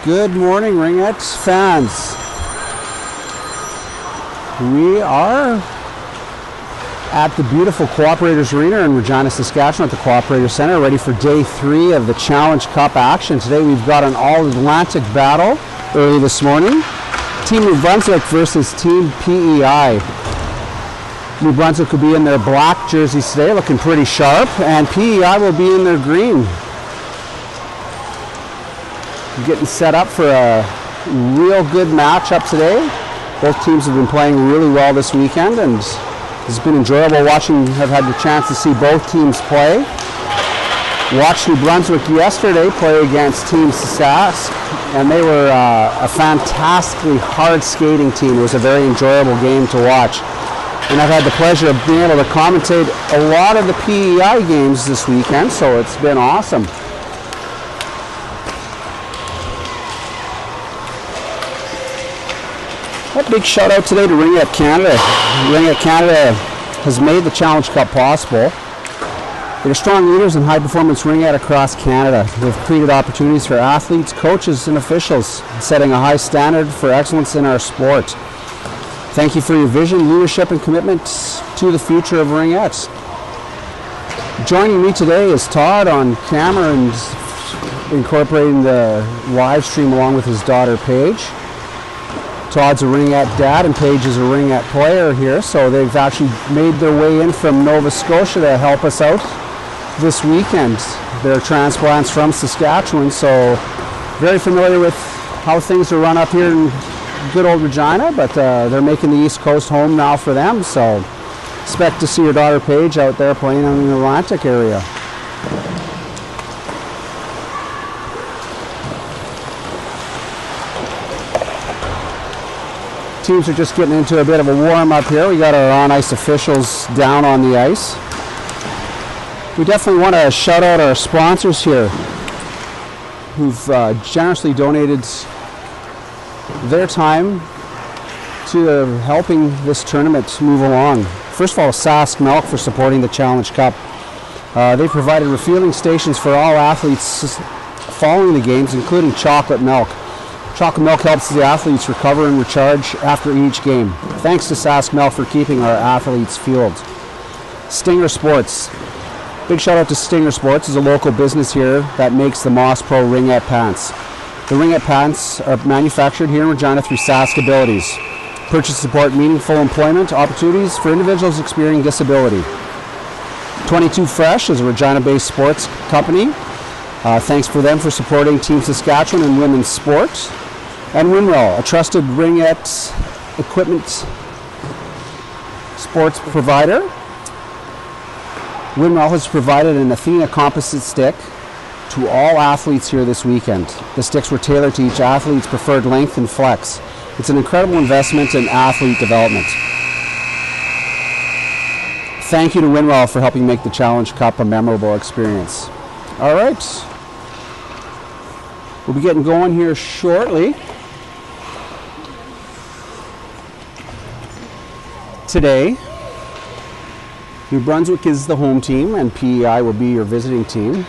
Good morning, Ringette fans. We are at the beautiful Cooperators Arena in Regina, Saskatchewan at the Cooperators Centre, ready for day 3 of the Challenge Cup action. Today we've got an all-Atlantic battle early this morning. Team New Brunswick versus Team PEI. New Brunswick will be in their black jerseys today, looking pretty sharp, and PEI will be in their green. Getting set up for a real good matchup today. Both teams have been playing really well this weekend, and it's been enjoyable watching. I've had the chance to see both teams play. Watched New Brunswick yesterday play against Team Sask, and they were a fantastically hard skating team. It was a very enjoyable game to watch. And I've had the pleasure of being able to commentate a lot of the PEI games this weekend, so it's been awesome. A big shout out today to Ringette Canada. Ringette Canada has made the Challenge Cup possible. They're strong leaders in high performance ringette across Canada. They've created opportunities for athletes, coaches, and officials, setting a high standard for excellence in our sport. Thank you for your vision, leadership, and commitment to the future of ringettes. Joining me today is Todd on camera and incorporating the live stream along with his daughter Paige. Todd's a ringette dad and Paige is a ringette player here, so they've actually made their way in from Nova Scotia to help us out this weekend. They're transplants from Saskatchewan, so very familiar with how things are run up here in good old Regina, but they're making the East Coast home now for them, so expect to see your daughter Paige out there playing in the Atlantic area. Teams are just getting into a bit of a warm-up here. We got our on-ice officials down on the ice. We definitely want to shout out our sponsors here who've generously donated their time to helping this tournament move along. First of all, Sask Milk for supporting the Challenge Cup. They provided refueling stations for all athletes following the games, including chocolate milk. Chocolate milk helps the athletes recover and recharge after each game. Thanks to Sask Milk for keeping our athletes fueled. Stinger Sports. Big shout out to Stinger Sports. It's a local business here that makes the Moss Pro ringette pants. The ringette pants are manufactured here in Regina through Sask Abilities. Purchase support meaningful employment opportunities for individuals experiencing disability. 22 Fresh is a Regina-based sports company. Thanks for them for supporting Team Saskatchewan in women's sport. And Winwell, a trusted ringette equipment sports provider. Winwell has provided an Athena composite stick to all athletes here this weekend. The sticks were tailored to each athlete's preferred length and flex. It's an incredible investment in athlete development. Thank you to Winwell for helping make the Challenge Cup a memorable experience. All right. We'll be getting going here shortly. Today, New Brunswick is the home team and PEI will be your visiting team.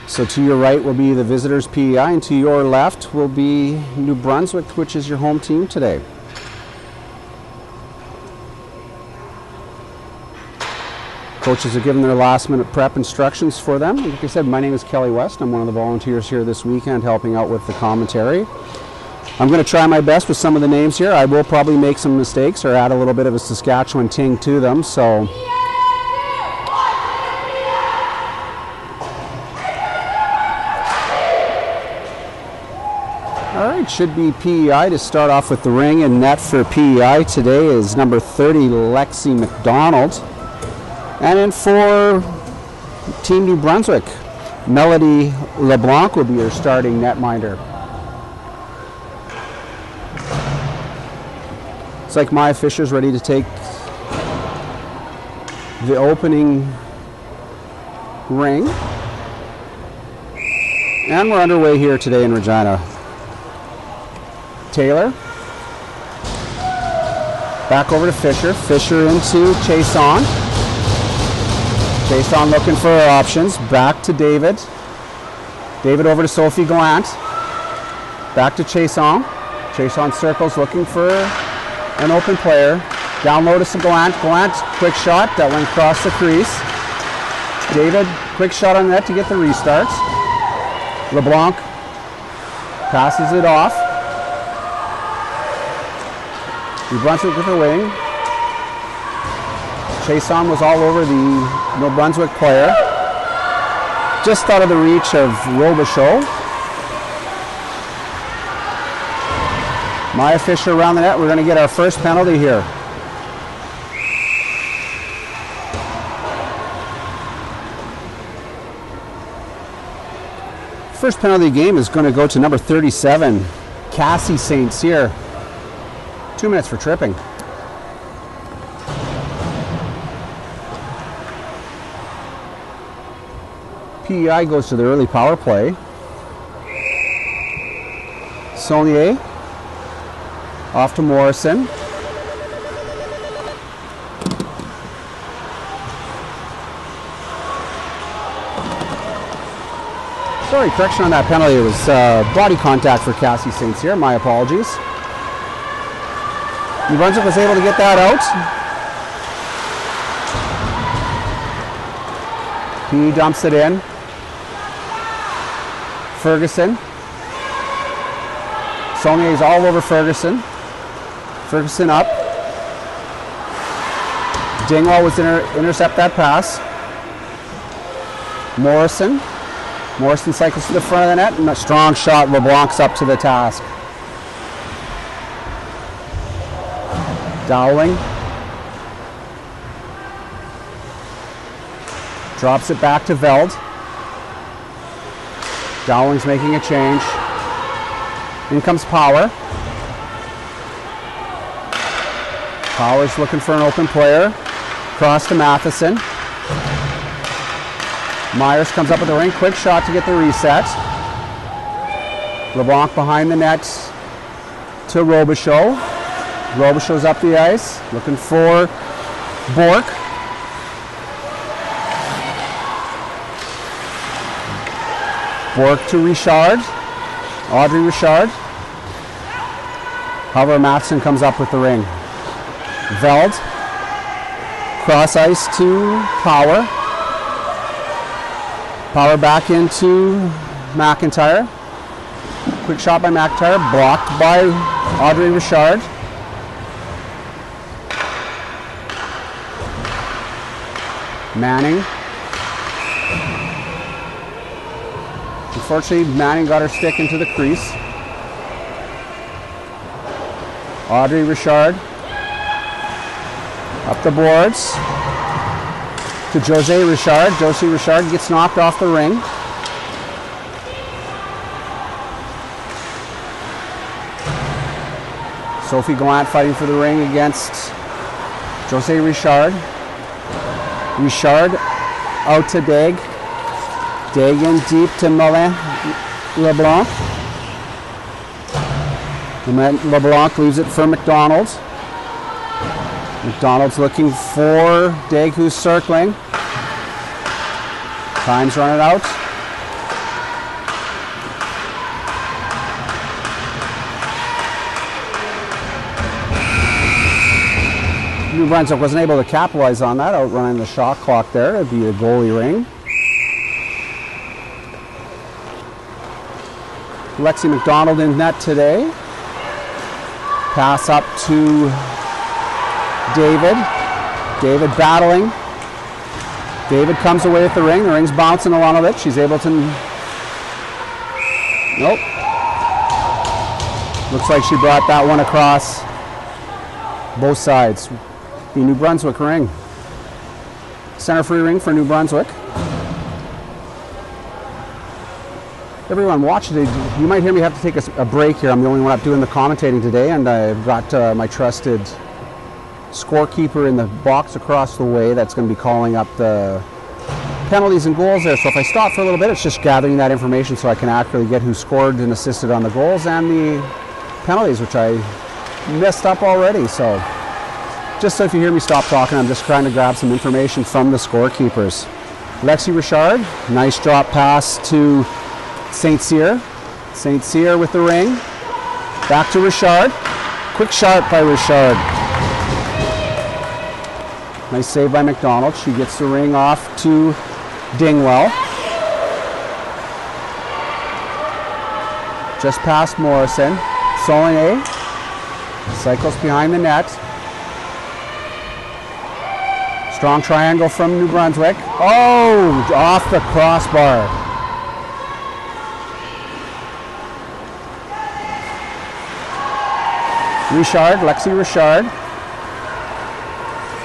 So to your right will be the visitors PEI and to your left will be New Brunswick, which is your home team today. Coaches are giving their last minute prep instructions for them. Like I said, my name is Kelly West. I'm one of the volunteers here this weekend helping out with the commentary. I'm going to try my best with some of the names here. I will probably make some mistakes or add a little bit of a Saskatchewan ting to them. So all right, should be PEI to start off with the ring, and net for PEI today is number 30, Lexi MacDonald. And then for Team New Brunswick, Melody LeBlanc will be your starting netminder. It's like my Fisher's ready to take the opening ring. And we're underway here today in Regina. Taylor. Back over to Fisher. Fisher into Chaisson. Chaisson looking for options. Back to David. David over to Sophie Gallant. Back to Chaisson. Chaisson circles looking for an open player. Down low to Gallant. Gallant, quick shot that went across the crease. David, quick shot on net to get the restart. LeBlanc passes it off. New Brunswick with a wing. Chaisson was all over the New Brunswick player. Just out of the reach of Robichaud. Maya Fisher around the net. We're going to get our first penalty here. First penalty game is going to go to number 37, Cassie St-Cyr. 2 minutes for tripping. PEI goes to the early power play. Saulnier off to Morrison. Sorry, correction on that penalty. It was body contact for Cassie St-Cyr. My apologies. New Brunswick was able to get that out. He dumps it in. Ferguson. Saulnier is all over Ferguson. Ferguson up. Dingwall was intercept that pass. Morrison. Morrison cycles to the front of the net, and a strong shot. LeBlanc's up to the task. Dowling drops it back to Veld. Dowling's making a change. In comes Power. Power's looking for an open player. Cross to Matheson. Myers comes up with the ring. Quick shot to get the reset. LeBlanc behind the net to Robichaud. Robichaud's up the ice. Looking for Bourque. Bourque to Richard. Audrey Richard. However, Matheson comes up with the ring. Veld. Cross ice to Power. Power back into Macintyre. Quick shot by Macintyre. Blocked by Audrey Richard. Manning. Unfortunately, Manning got her stick into the crease. Audrey Richard. Up the boards. To Jose Richard. Jose Richard gets knocked off the ring. Sophie Gallant fighting for the ring against Jose Richard. Richard out to Daigle. Daigle in deep to Morin. LeBlanc. LeBlanc leaves it for MacDonald. MacDonald's looking for Daigle, who's circling. Time's running out. New Brunswick wasn't able to capitalize on that, outrunning the shot clock there. It'd be a goalie ring. Lexi MacDonald in net today. Pass up to David. David battling. David comes away with the ring. The ring's bouncing a little bit. She's able to... Nope. Looks like she brought that one across both sides. The New Brunswick ring. Center free ring for New Brunswick. Everyone watching, you might hear me have to take a break here. I'm the only one up doing the commentating today, and I've got my trusted scorekeeper in the box across the way that's going to be calling up the penalties and goals there. So if I stop for a little bit, it's just gathering that information so I can accurately get who scored and assisted on the goals and the penalties, which I messed up already. So just so if you hear me stop talking, I'm just trying to grab some information from the scorekeepers. Lexi Richard, nice drop pass to St-Cyr. St-Cyr with the ring. Back to Richard. Quick shot by Richard. Nice save by MacDonald. She gets the ring off to Dingwell. Just past Morrison. Saulnier cycles behind the net. Strong triangle from New Brunswick. Oh, off the crossbar. Richard, Lexi Richard.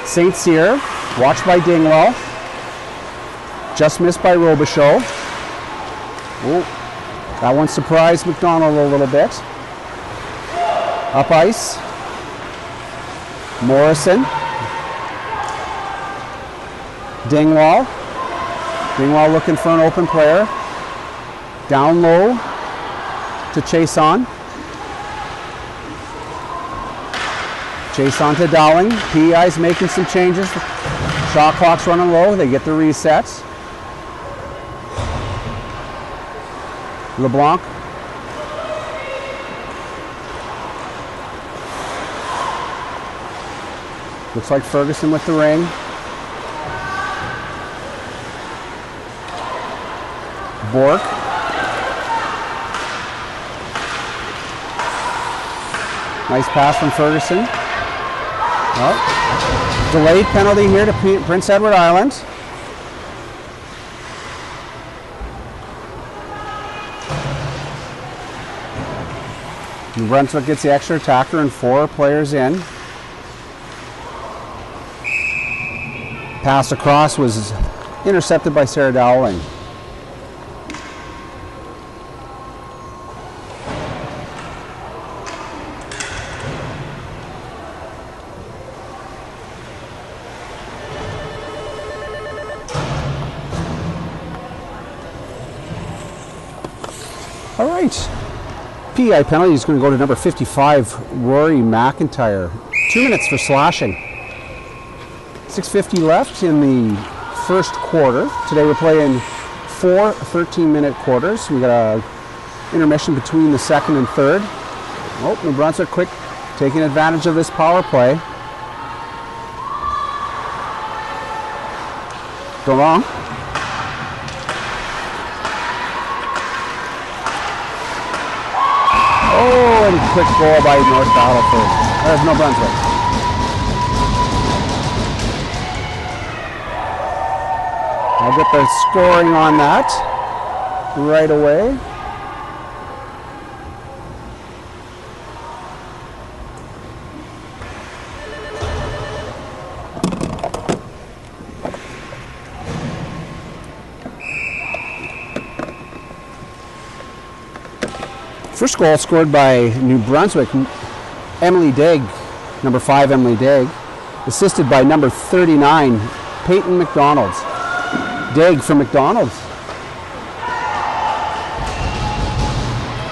St-Cyr, watched by Dingwell. Just missed by Robichaud. Oh, that one surprised MacDonald a little bit. Up ice. Morrison. Dingwell. Dingwell looking for an open player. Down low to Chaisson. Chaisson to Dowling. PEI's making some changes. Shot clock's running low. They get the resets. LeBlanc. Looks like Ferguson with the ring. Bourque. Nice pass from Ferguson. Oh. Delayed penalty here to Prince Edward Island. New Brunswick gets the extra attacker and 4 players in. Pass across was intercepted by Sarah Dowling. All right. PEI penalty is going to go to number 55, Rory Macintyre. 2 minutes for slashing. 6:50 left in the first quarter. Today we're playing 4 13-minute quarters. We got a intermission between the second and third. Oh, New Brunswick quick, taking advantage of this power play. Doiron. Oh, and quick goal by North Battleford. There's New Brunswick. I'll get the scoring on that right away. First goal scored by New Brunswick, Emily Daigle, number 5 Emily Daigle, assisted by number 39 Peyton MacDonald. Daigle for MacDonald.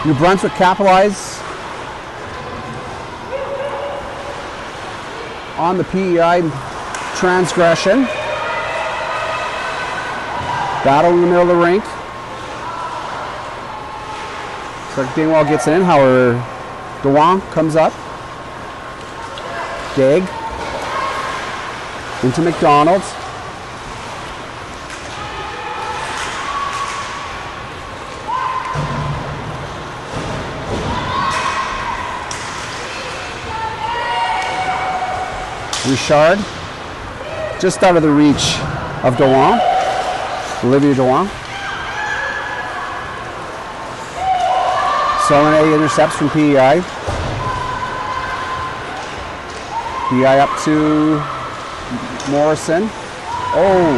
New Brunswick capitalize on the PEI transgression. Battle in the middle of the rink. Looks like Dingwell gets in, however, Doiron comes up. Daigle into MacDonald. Richard, just out of the reach of Doiron, Olivia Doiron. Saulnier intercepts from PEI. PEI up to Morrison. Oh.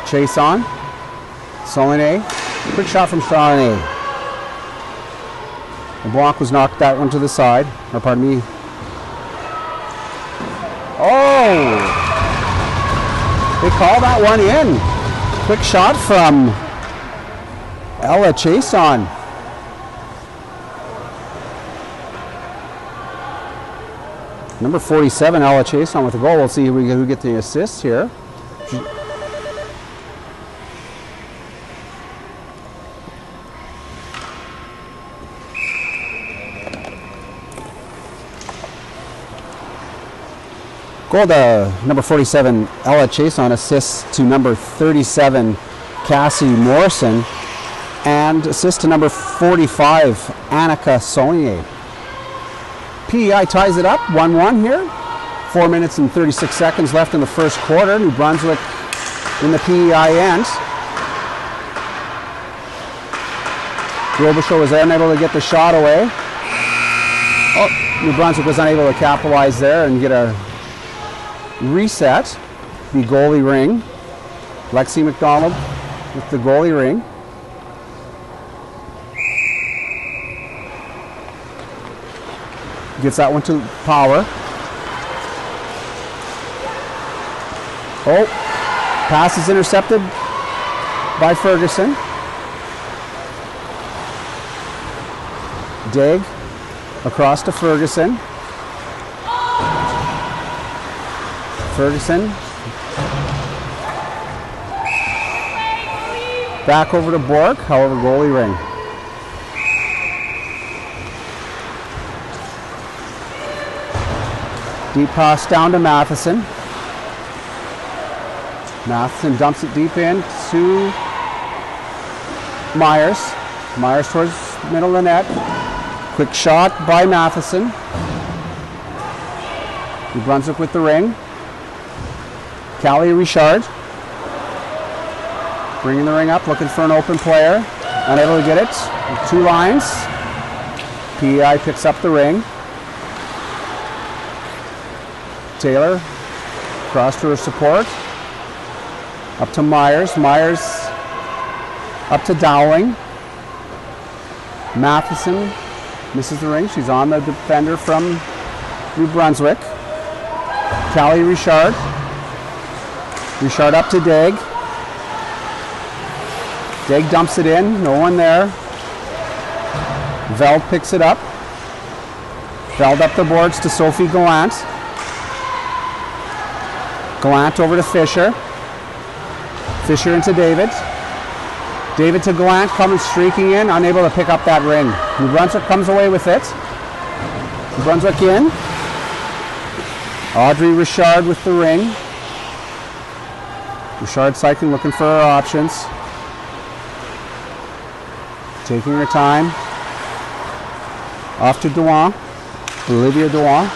Chaisson. Saulnier. Quick shot from Saulnier. Bourque was knocked that one to the side, or pardon me. Oh! They call that one in. Quick shot from Ella Chaisson. Number 47, Ella Chaisson with the goal. We'll see who get the assist here. Goal to number 47, Ella Chaisson, assist to number 37, Cassie Morrison, and assist to number 45, Annika Saulnier. PEI ties it up, 1-1 here. 4 minutes and 36 seconds left in the first quarter. New Brunswick in the PEI end. Robichaud was unable to get the shot away. Oh, New Brunswick was unable to capitalize there and get a reset. The goalie ring. Lexi MacDonald with the goalie ring. Gets that one to Power. Oh, pass is intercepted by Ferguson. Daigle across to Ferguson. Ferguson. Back over to Bourque, however, goalie ring. Deep pass down to Matheson. Matheson dumps it deep in to Myers. Myers towards the middle of the net. Quick shot by Matheson. New Brunswick with the ring. Callie Richard. Bringing the ring up, looking for an open player. Unable to get it. 2 lines. PEI picks up the ring. Taylor, cross to her support. Up to Myers. Myers up to Dowling. Matheson misses the ring. She's on the defender from New Brunswick. Callie Richard. Richard up to Daigle. Daigle dumps it in. No one there. Veld picks it up. Veld up the boards to Sophie Gallant. Gallant over to Fisher. Fisher into David. David to Gallant, coming streaking in, unable to pick up that ring. New Brunswick comes away with it. New Brunswick in. Audrey Richard with the ring. Richard cycling, looking for her options. Taking her time. Off to Doiron. Olivia Doiron.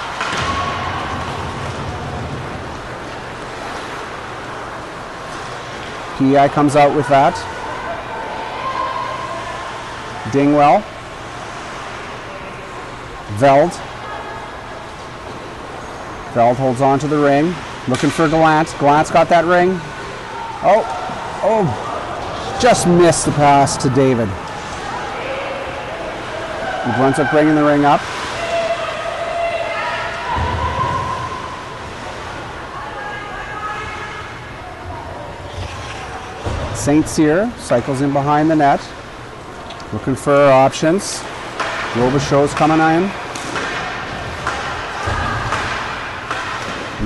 PEI comes out with that. Dingwell. Veld. Veld holds on to the ring. Looking for Gallant. Gallant's got that ring. Oh, just missed the pass to David. New Brunswick bringing the ring up. St-Cyr cycles in behind the net. Looking for options. Robichaud's coming in.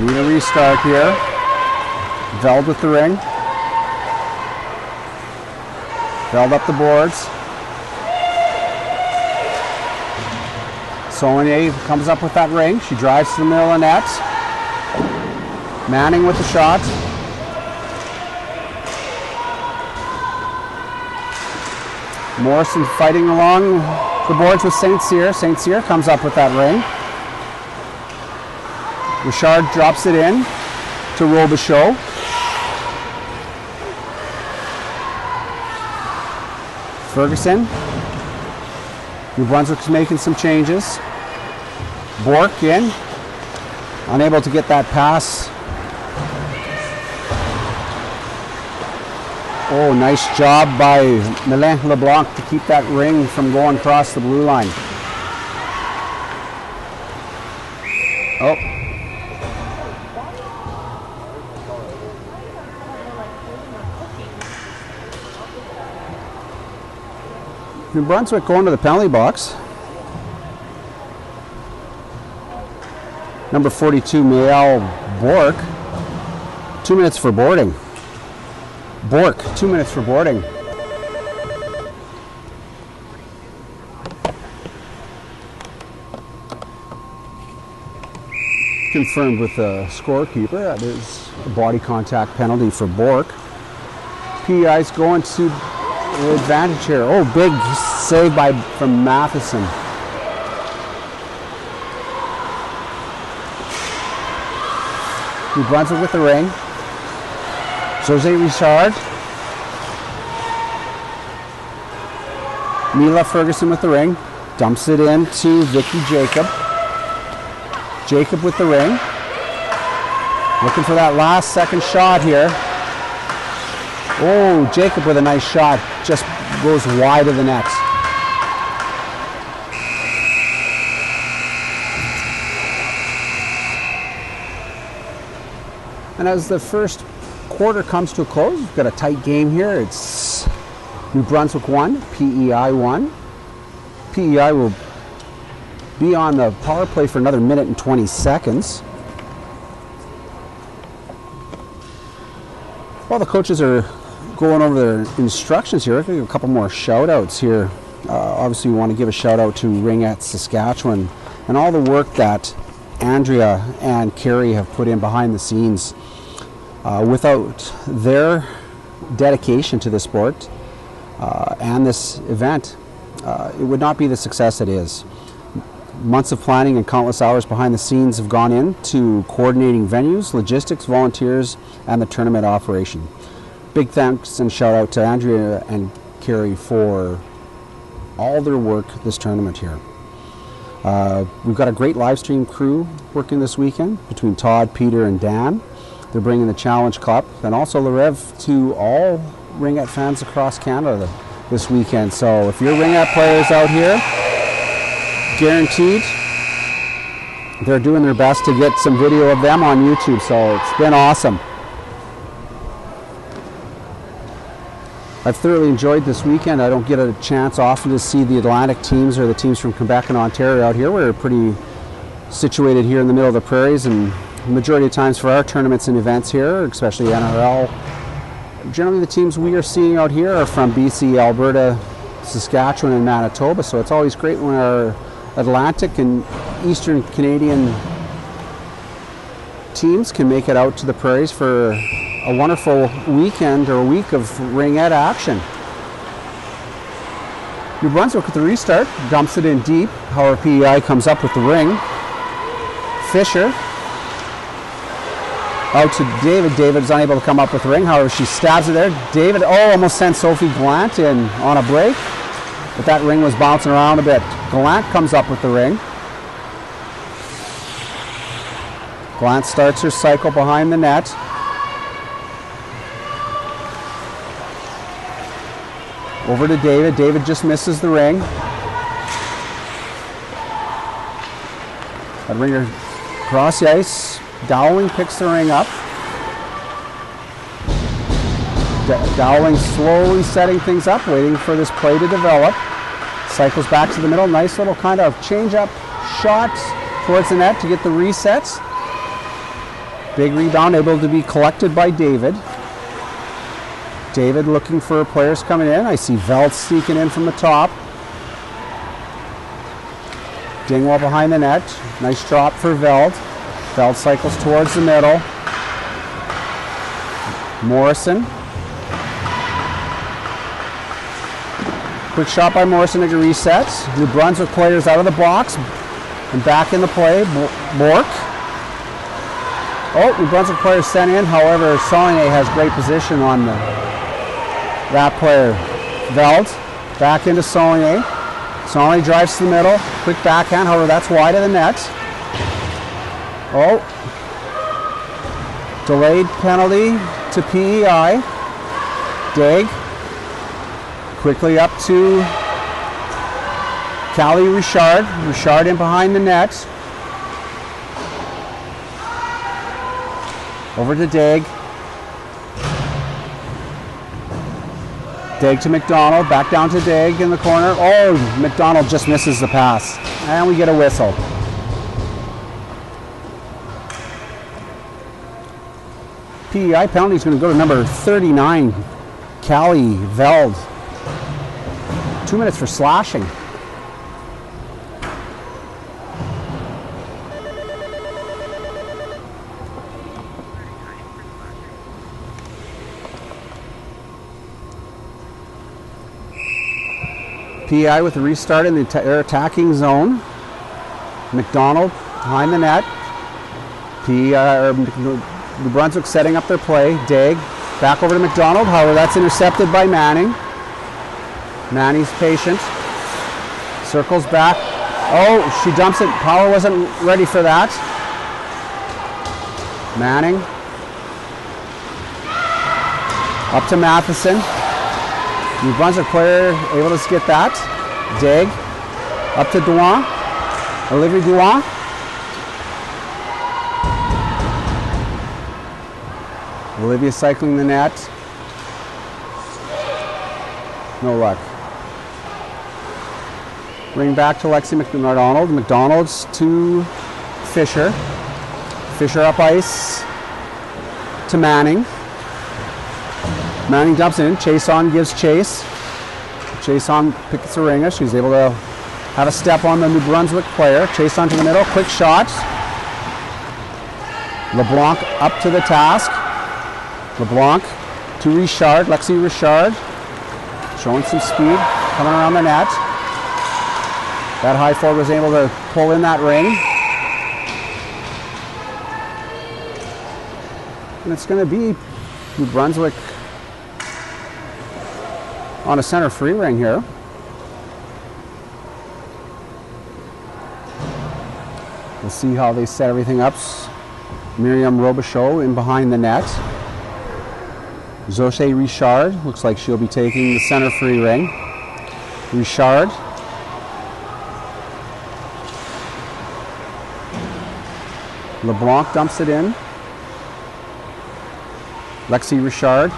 Need a restart here. Veld with the ring. Veld up the boards. Saulnier comes up with that ring. She drives to the middle of the net. Manning with the shot. Morrison fighting along the boards with St-Cyr. St-Cyr comes up with that ring. Richard drops it in to Robichaud. Ferguson. New Brunswick's making some changes. Bourque in. Unable to get that pass. Oh, nice job by Mélin LeBlanc to keep that ring from going across the blue line. Oh. New Brunswick going to the penalty box. Number 42, Maëlle Bourque. 2 minutes for boarding. Bourque, 2 minutes for boarding. confirmed with the scorekeeper. That is a body contact penalty for Bourque. PEI's going to advantage here. Oh, big save from Matheson. New Brunswick with the ring. Jose Richard. Mila Ferguson with the ring. Dumps it in to Vicky Jacob. Jacob with the ring. Looking for that last second shot here. Oh, Jacob with a nice shot. Just goes wide of the net. And as the first quarter comes to a close, we've got a tight game here. It's New Brunswick 1, PEI 1. PEI will be on the power play for another minute and 20 seconds. While the coaches are going over their instructions here, I'll give a couple more shout outs here. Obviously we want to give a shout out to Ringette Saskatchewan and all the work that Andrea and Carrie have put in behind the scenes. Without their dedication to the sport and this event, it would not be the success it is. Months of planning and countless hours behind the scenes have gone into coordinating venues, logistics, volunteers, and the tournament operation. Big thanks and shout out to Andrea and Carrie for all their work this tournament here. We've got a great live stream crew working this weekend between Todd, Peter, and Dan. They're bringing the Challenge Cup and also the Rev to all Ringette fans across Canada this weekend. So if you're Ringette players out here, guaranteed they're doing their best to get some video of them on YouTube. So it's been awesome. I've thoroughly enjoyed this weekend. I don't get a chance often to see the Atlantic teams or the teams from Quebec and Ontario out here. We're pretty situated here in the middle of the prairies, and the majority of times for our tournaments and events here, especially NRL, generally the teams we are seeing out here are from BC, Alberta, Saskatchewan, and Manitoba. So it's always great when our Atlantic and Eastern Canadian teams can make it out to the prairies for a wonderful weekend or a week of Ringette action. New Brunswick with the restart, dumps it in deep. However, PEI comes up with the ring. Fisher out to David. David is unable to come up with the ring. However, she stabs it there. David, almost sent Sophie Gallant in on a break, but that ring was bouncing around a bit. Gallant comes up with the ring. Gallant starts her cycle behind the net. Over to David. David just misses the ring. That ringer across the ice. Dowling picks the ring up. Dowling slowly setting things up, waiting for this play to develop. Cycles back to the middle. Nice little kind of change-up shot towards the net to get the resets. Big rebound able to be collected by David. David looking for players coming in. I see Veld sneaking in from the top. Dingwall behind the net. Nice drop for Veld. Veld cycles towards the middle. Morrison. Quick shot by Morrison to get resets. New Brunswick players out of the box and back in the play. Bourque. Oh, New Brunswick players sent in. However, Saulnier has great position on that player. Veld back into Saulnier. Saulnier drives to the middle. Quick backhand. However, that's wide of the net. Oh. Delayed penalty to PEI. Daigle. Quickly up to Callie Richard. Richard in behind the net. Over to Daigle. Daigle to MacDonald. Back down to Daigle in the corner. Oh, MacDonald just misses the pass. And we get a whistle. PEI penalty is going to go to number 39, Callie Veld. 2 minutes for slashing. PEI with the restart in their attacking zone. MacDonald behind the net. New Brunswick setting up their play. Daigle back over to MacDonald. However, that's intercepted by Manning. Manning's patient. Circles back. Oh, she dumps it. Power wasn't ready for that. Manning. Up to Matheson. New Brunswick player able to get that. Daigle. Up to Doiron. Olivier Doiron. Olivia cycling the net. No luck. Ring back to Lexi MacDonald. MacDonald's to Fisher. Fisher up ice to Manning. Manning dumps in. Chaisson gives chase. Chaisson picks a ringer. She's able to have a step on the New Brunswick player. Chaisson to the middle. Quick shot. LeBlanc up to the task. LeBlanc to Richard. Lexi Richard. Showing some speed. Coming around the net. That high forward was able to pull in that ring. And it's going to be New Brunswick on a center free ring here. We'll see how they set everything up. Miriam Robichaud in behind the net. Zoche Richard, looks like she'll be taking the center free ring. Richard. LeBlanc dumps it in. Lexi Richard.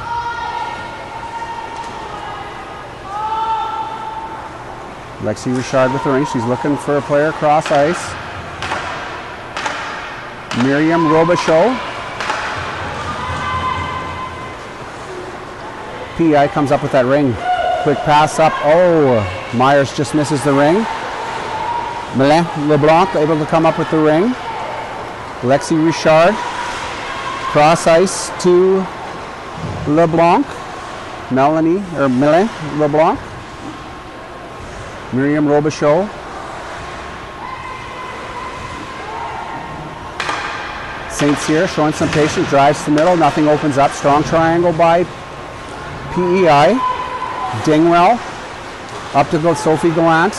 Lexi Richard with the ring. She's looking for a player across ice. Miriam Robichaud. PEI comes up with that ring. Quick pass up. Oh, Myers just misses the ring. LeBlanc able to come up with the ring. Lexi Richard. Cross ice to LeBlanc. Melanie LeBlanc. Miriam Robichaud. St-Cyr showing some patience, drives to the middle, nothing opens up. Strong triangle by PEI. Dingwell up to Sophie Gallant.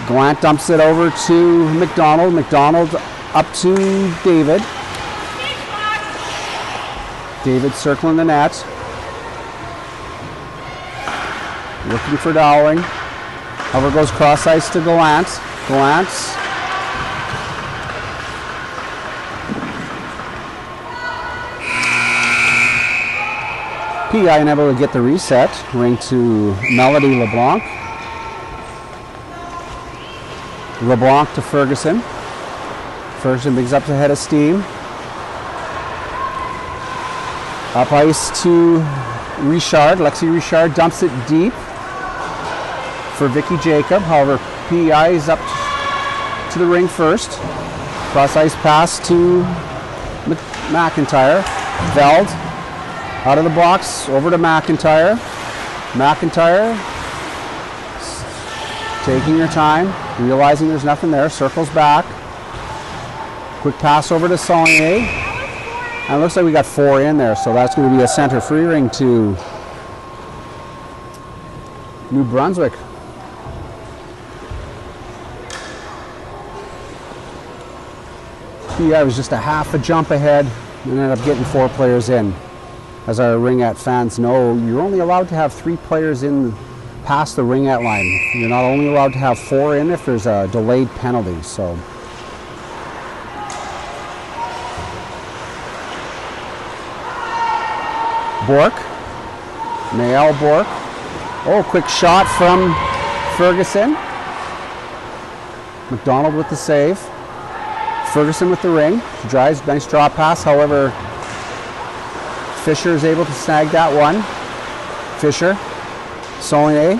Gallant dumps it over to MacDonald. MacDonald up to David. David circling the net. Looking for Dowling. However, goes cross ice to Gallant. Gallant. PEI unable to get the reset. Ring to Melody LeBlanc. LeBlanc to Ferguson. Ferguson bigs up the head of steam. Up ice to Richard. Lexi Richard dumps it deep for Vicky Jacob. However, PEI is up to the ring first. Cross ice pass to Macintyre. Veld out of the box over to Macintyre. Macintyre taking your time, realizing there's nothing there. Circles back. Quick pass over to Saulnier. And it looks like we got 4 in there, so that's going to be a center free ring to New Brunswick. PEI was just a half a jump ahead and ended up getting 4 players in. As our ring-at fans know, you're only allowed to have 3 players in past the ring-at line. You're not only allowed to have 4 in if there's a delayed penalty. So Bourque, Mael Bourque. Oh, quick shot from Ferguson. MacDonald with the save. Ferguson with the ring. She drives, nice drop pass. However, Fisher is able to snag that one. Fisher. Saulnier.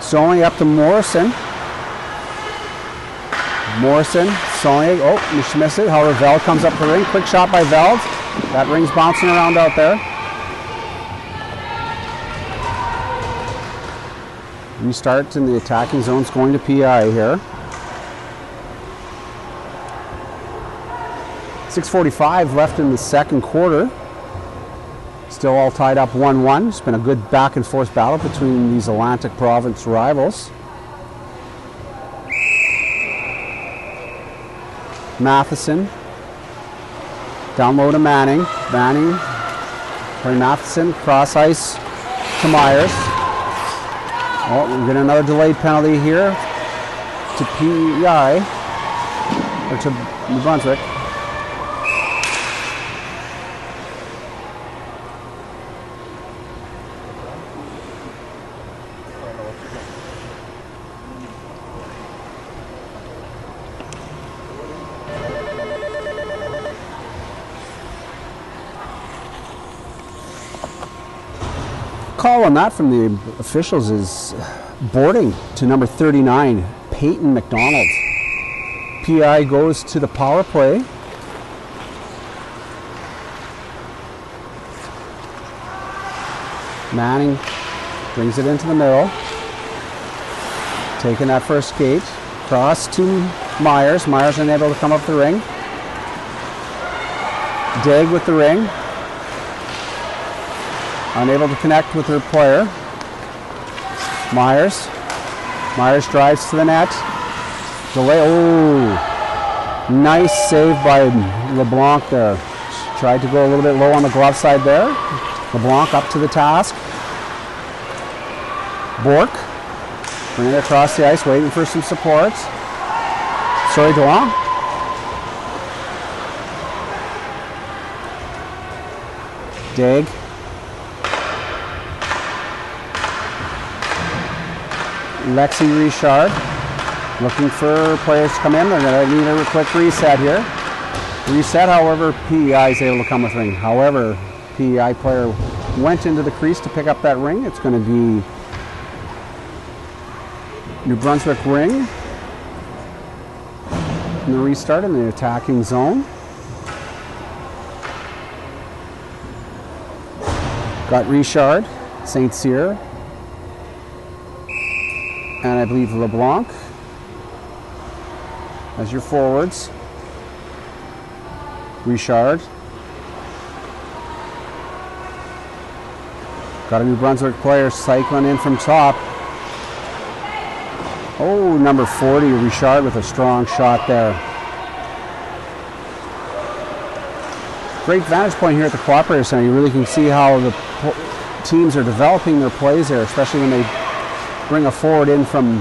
Saulnier up to Morrison. Morrison. Saulnier. Oh, she missed it. However, Veld comes up the ring. Quick shot by Veld. That ring's bouncing around out there. Restart in the attacking zone's going to PEI here. 6:45 left in the second quarter. Still all tied up 1-1. It's been a good back and forth battle between these Atlantic Province rivals. Matheson. Down low to Manning. Manning. Matheson. Cross ice to Myers. Oh, we're getting another delayed penalty here to PEI. Or to New Brunswick. Call on that from the officials is boarding to number 39, Peyton MacDonald. PEI goes to the power play. Manning brings it into the middle. Taking that first skate. Cross to Myers. Myers unable to come up the ring. Daigle with the ring. Unable to connect with her player. Myers. Myers drives to the net. Delay. Oh, nice save by LeBlanc there. Tried to go a little bit low on the glove side there. LeBlanc up to the task. Bourque. Bringing it across the ice, waiting for some support. Sorry, Doiron. Daigle. Lexi Richard looking for players to come in. They're going to need a quick reset here. Reset, however, PEI is able to come with ring. However, PEI player went into the crease to pick up that ring. It's going to be New Brunswick ring. And the restart in the attacking zone. Got Richard, St-Cyr, and I believe LeBlanc as your forwards. Richard. Got a New Brunswick player cycling in from top. Oh, number 40, Richard with a strong shot there. Great vantage point here at the Cooperative Center. You really can see how the teams are developing their plays there, especially when they bring a forward in from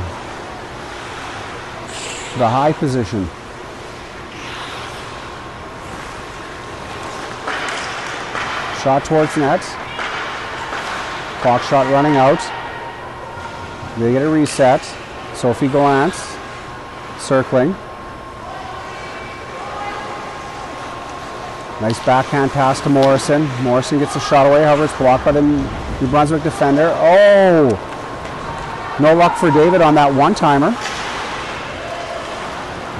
the high position. Shot towards net. Clock shot running out. They get a reset. Sophie Gallant circling. Nice backhand pass to Morrison. Morrison gets a shot away, however it's blocked by the New Brunswick defender. Oh! No luck for David on that one-timer.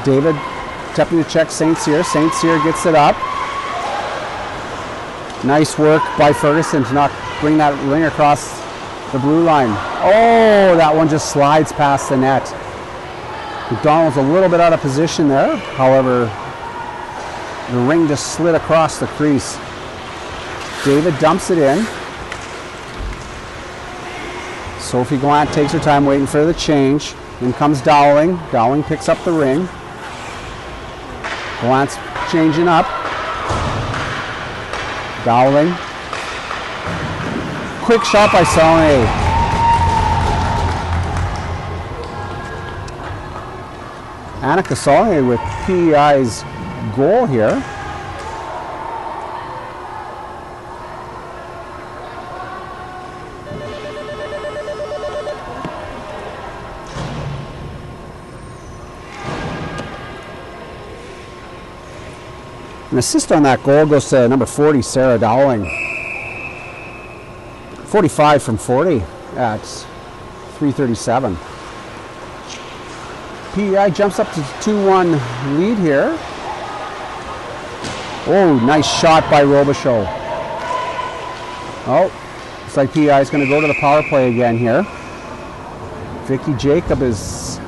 David attempting to check St-Cyr. St-Cyr gets it up. Nice work by Ferguson to not bring that ring across the blue line. Oh, that one just slides past the net. MacDonald's a little bit out of position there. However, the ring just slid across the crease. David dumps it in. Sophie Gallant takes her time waiting for the change. In comes Dowling. Dowling picks up the ring. Gallant's changing up. Dowling. Quick shot by Saulnier. Annika Saulnier with PEI's goal here. An assist on that goal goes to number 40, Sarah Dowling. 45 from 40 at 3:37. PEI jumps up to 2-1 lead here. Oh, nice shot by Robichaud. Oh, looks like PEI is going to go to the power play again here. Vicky Jacob is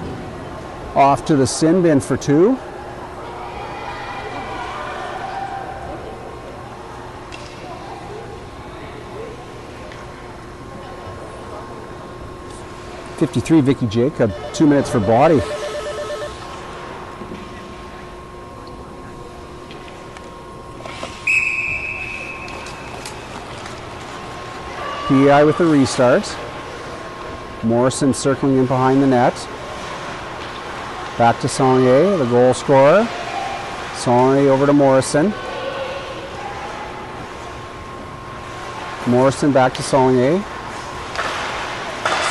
off to the sin bin for 2. .53 Vicky Jacob, 2 minutes for body. PEI with the restart. Morrison circling in behind the net. Back to Saulnier, the goal scorer. Saulnier over to Morrison. Morrison back to Saulnier.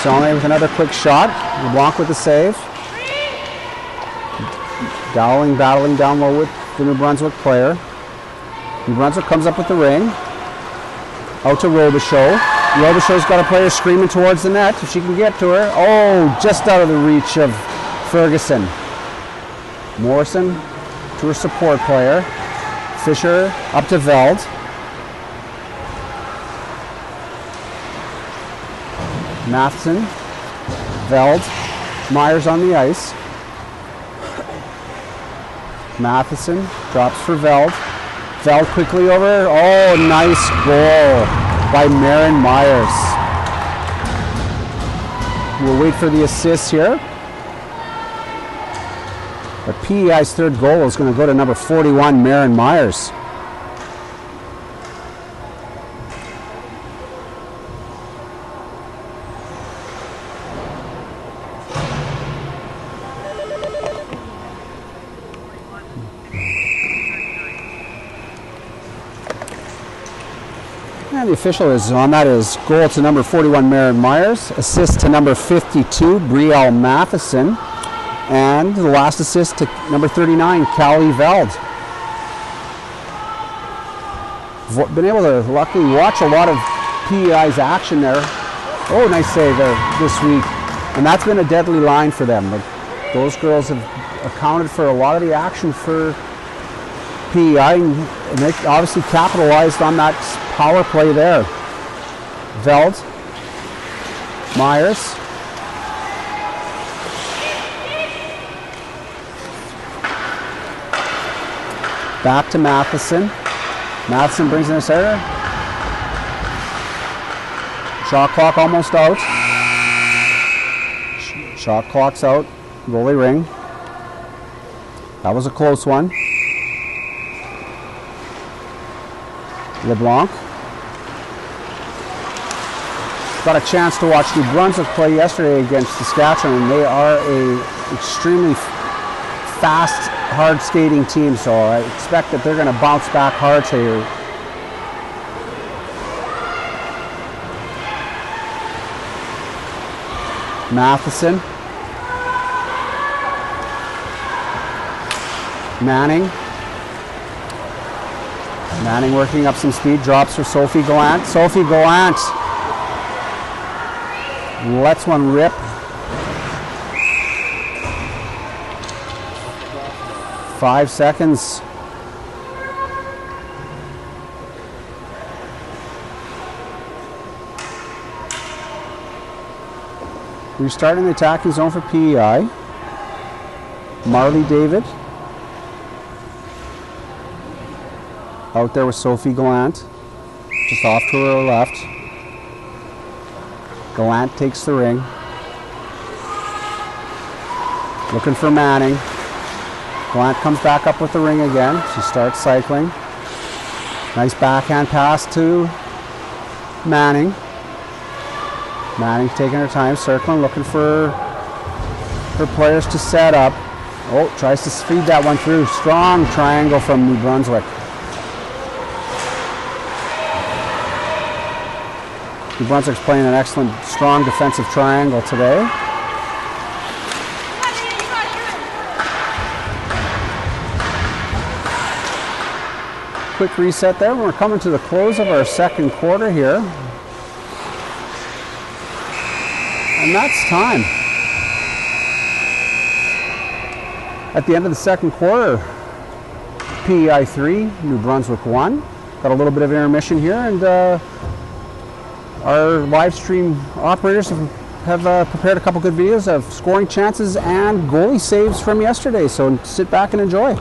Saulnier with another quick shot. LeBlanc with the save. Dowling battling down low with the New Brunswick player. New Brunswick comes up with the ring. Out to Robichaud. Robichaud's got a player screaming towards the net if she can get to her. Oh, just out of the reach of Ferguson. Morrison to her support player. Fisher up to Veld. Matheson, Veld, Myers on the ice. Matheson drops for Veld. Veld quickly over. Oh, nice goal by Morin Myers. We'll wait for the assist here. But PEI's third goal is going to go to number 41, Morin Myers. And the official is on that is goal to number 41, Morin Myers, assist to number 52, Brielle Matheson, and the last assist to number 39, Callie Veld. Been able to luckily watch a lot of PEI's action there. Oh, nice save there this week. And that's been a deadly line for them. Those girls have accounted for a lot of the action for PEI, and they obviously capitalized on that power play there. Veld, Myers, back to Matheson. Matheson brings in a center. Shot clock almost out. Shot clock's out. Goalie ring. That was a close one. LeBlanc. Got a chance to watch New Brunswick play yesterday against Saskatchewan, and they are a extremely fast, hard skating team, so I expect that they're going to bounce back hard here. Matheson. Manning. Manning working up some speed, drops for Sophie Gallant. Sophie Gallant lets one rip. Five seconds. Restarting the attacking zone for PEI. Marley David. Out there with Sophie Gallant, just off to her left. Gallant takes the ring. Looking for Manning. Gallant comes back up with the ring again. She starts cycling. Nice backhand pass to Manning. Manning taking her time, circling, looking for her players to set up. Oh, tries to feed that one through. Strong triangle from New Brunswick. New Brunswick's playing an excellent, strong defensive triangle today. Quick reset there. We're coming to the close of our second quarter here. And that's time. At the end of the second quarter, PEI 3, New Brunswick 1. Got a little bit of intermission here, and our live stream operators have have prepared a couple good videos of scoring chances and goalie saves from yesterday, so sit back and enjoy.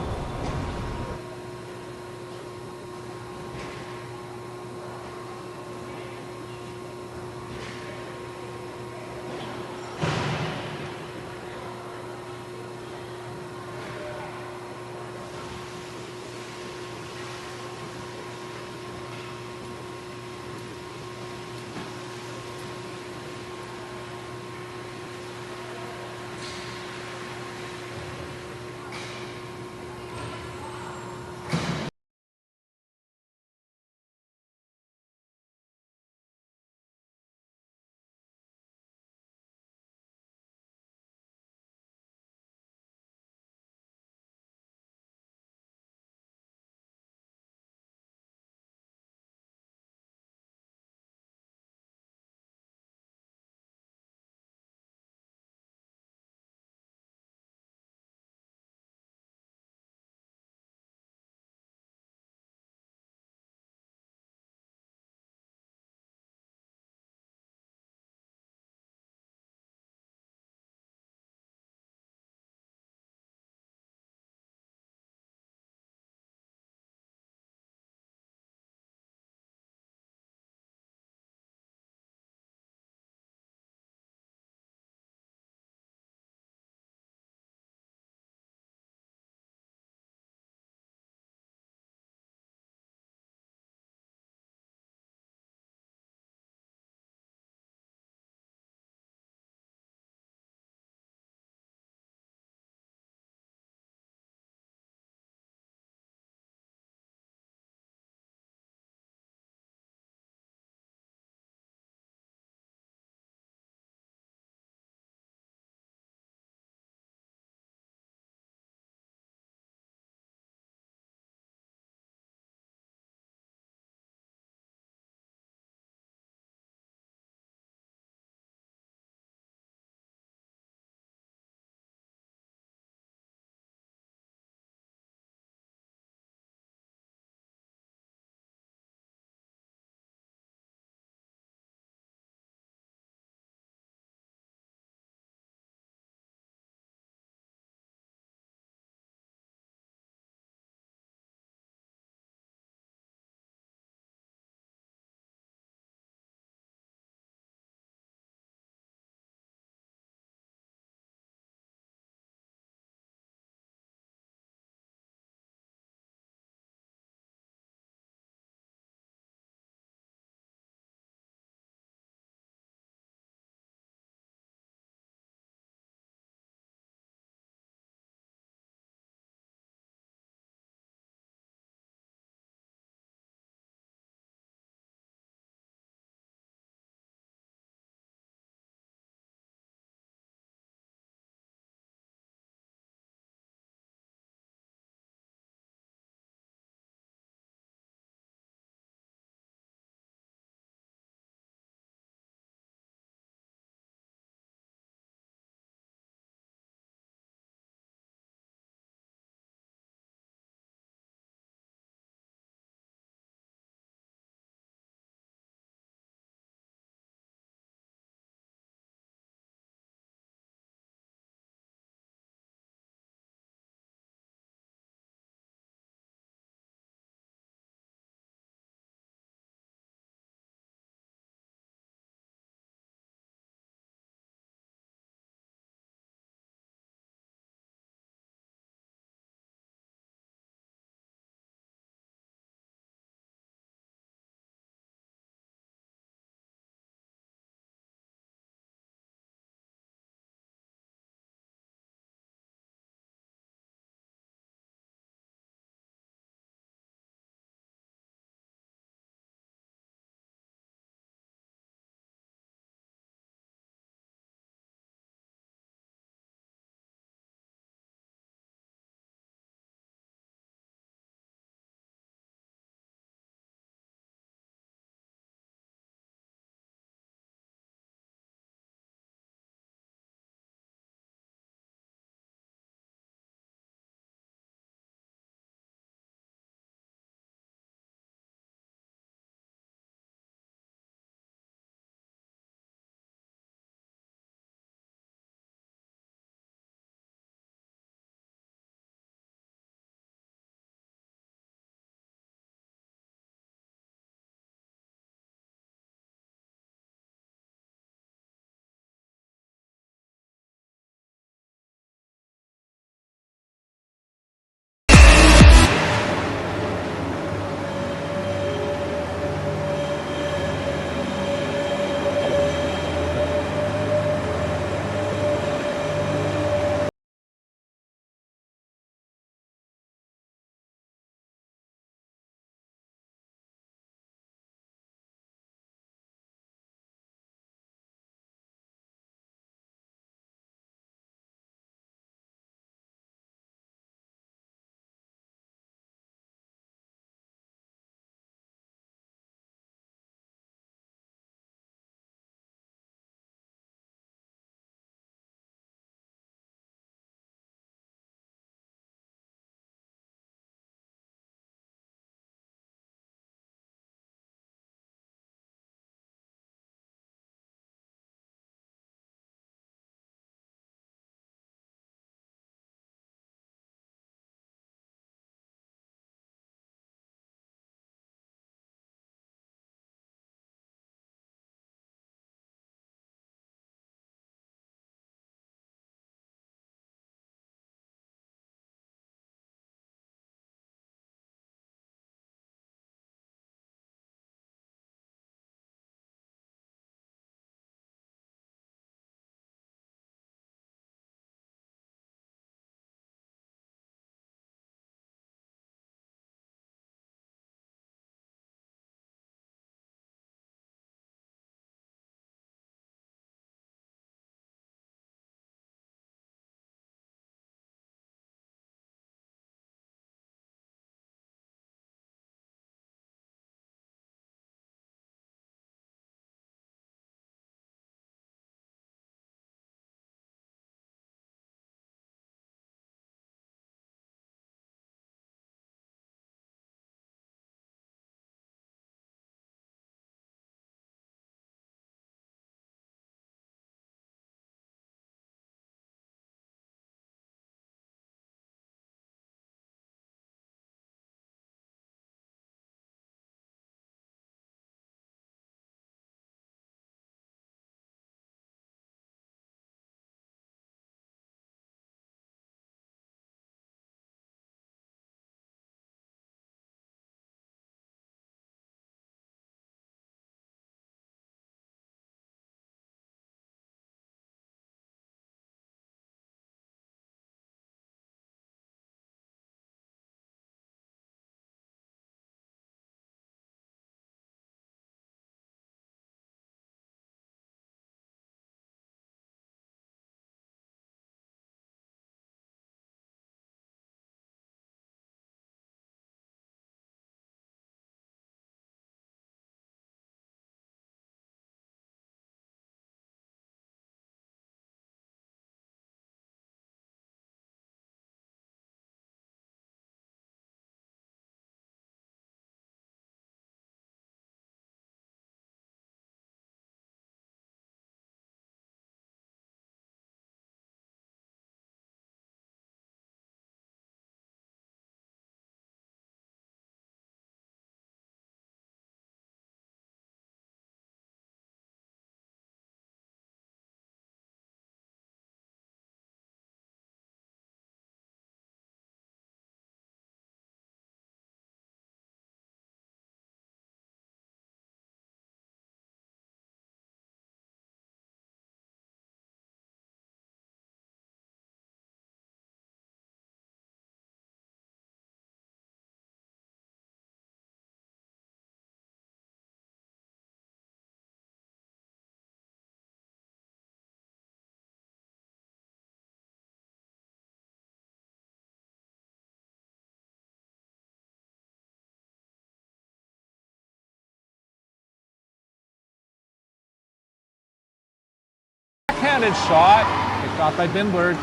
left-handed shot. Picked off by Binberg.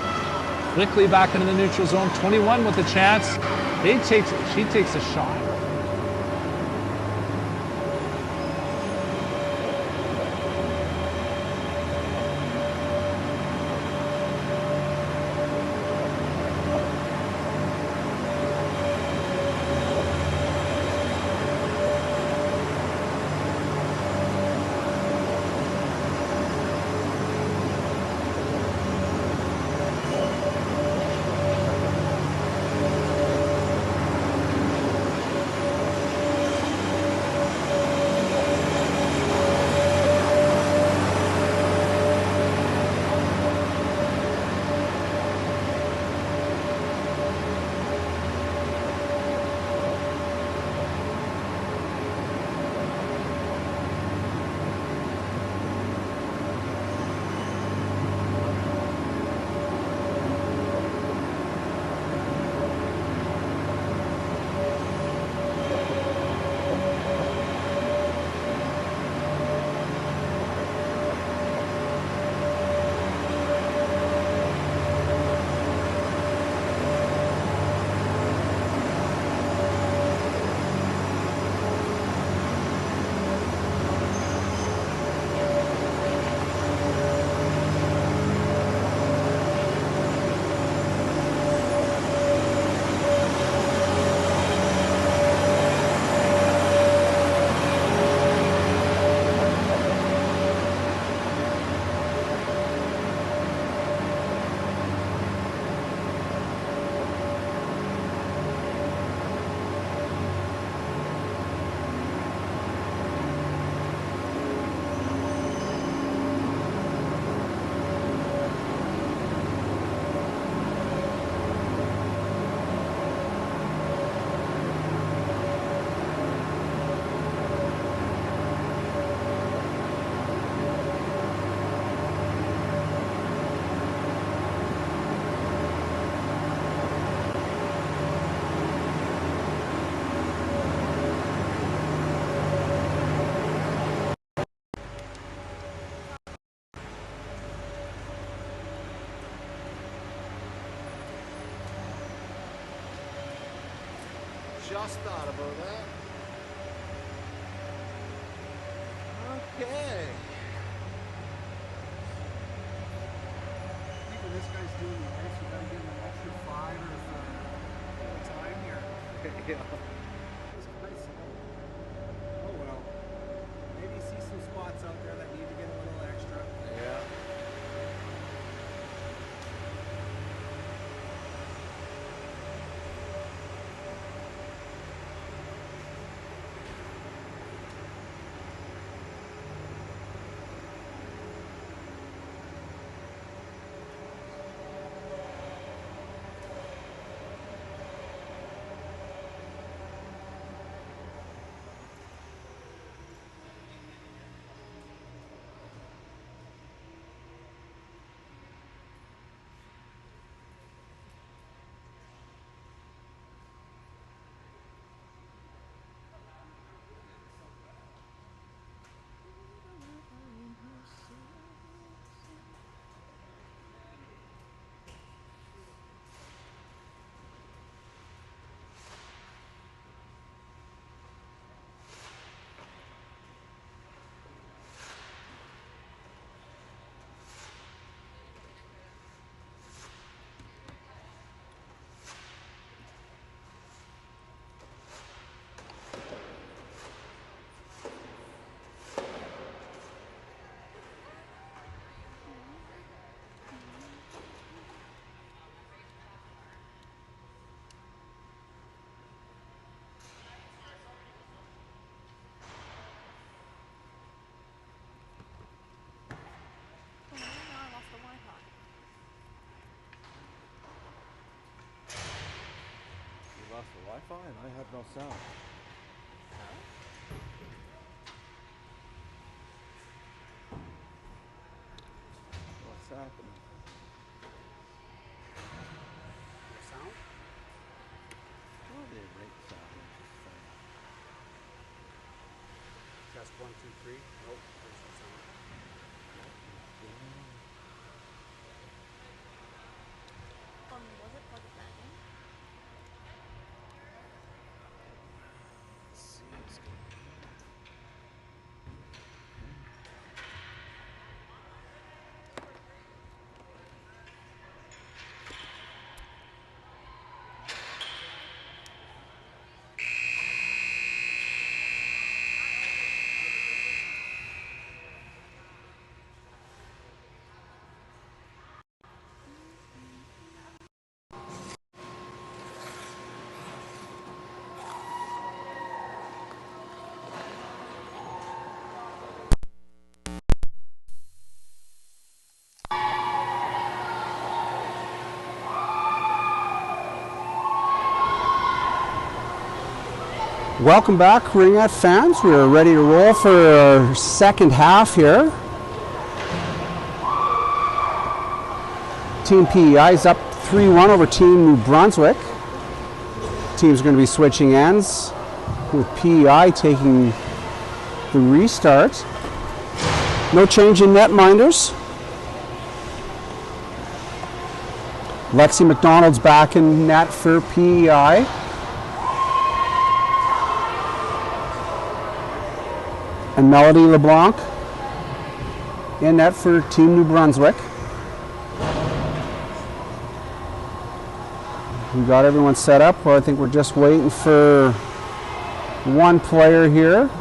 Quickly back into the neutral zone. 21 with a chance. She takes a shot. Just thought about that. Okay. Even this guy's doing the race, we gotta give him an extra 5 or for time here. Yeah. This guy's oh well. Maybe see some spots out there that need to get a little extra. Yeah. Lost the Wi-Fi and I have no sound. What's happening? The sound? Oh, the rate sound. Interesting. Test 1, 2, 3. Nope, there's the sound. Welcome back, Ringette fans. We are ready to roll for our second half here. Team PEI is up 3-1 over Team New Brunswick. Teams are going to be switching ends, with PEI taking the restart. No change in netminders. Lexi MacDonald's back in net for PEI. And Melody LeBlanc in net for Team New Brunswick. We got everyone set up. Well, I think we're just waiting for one player here.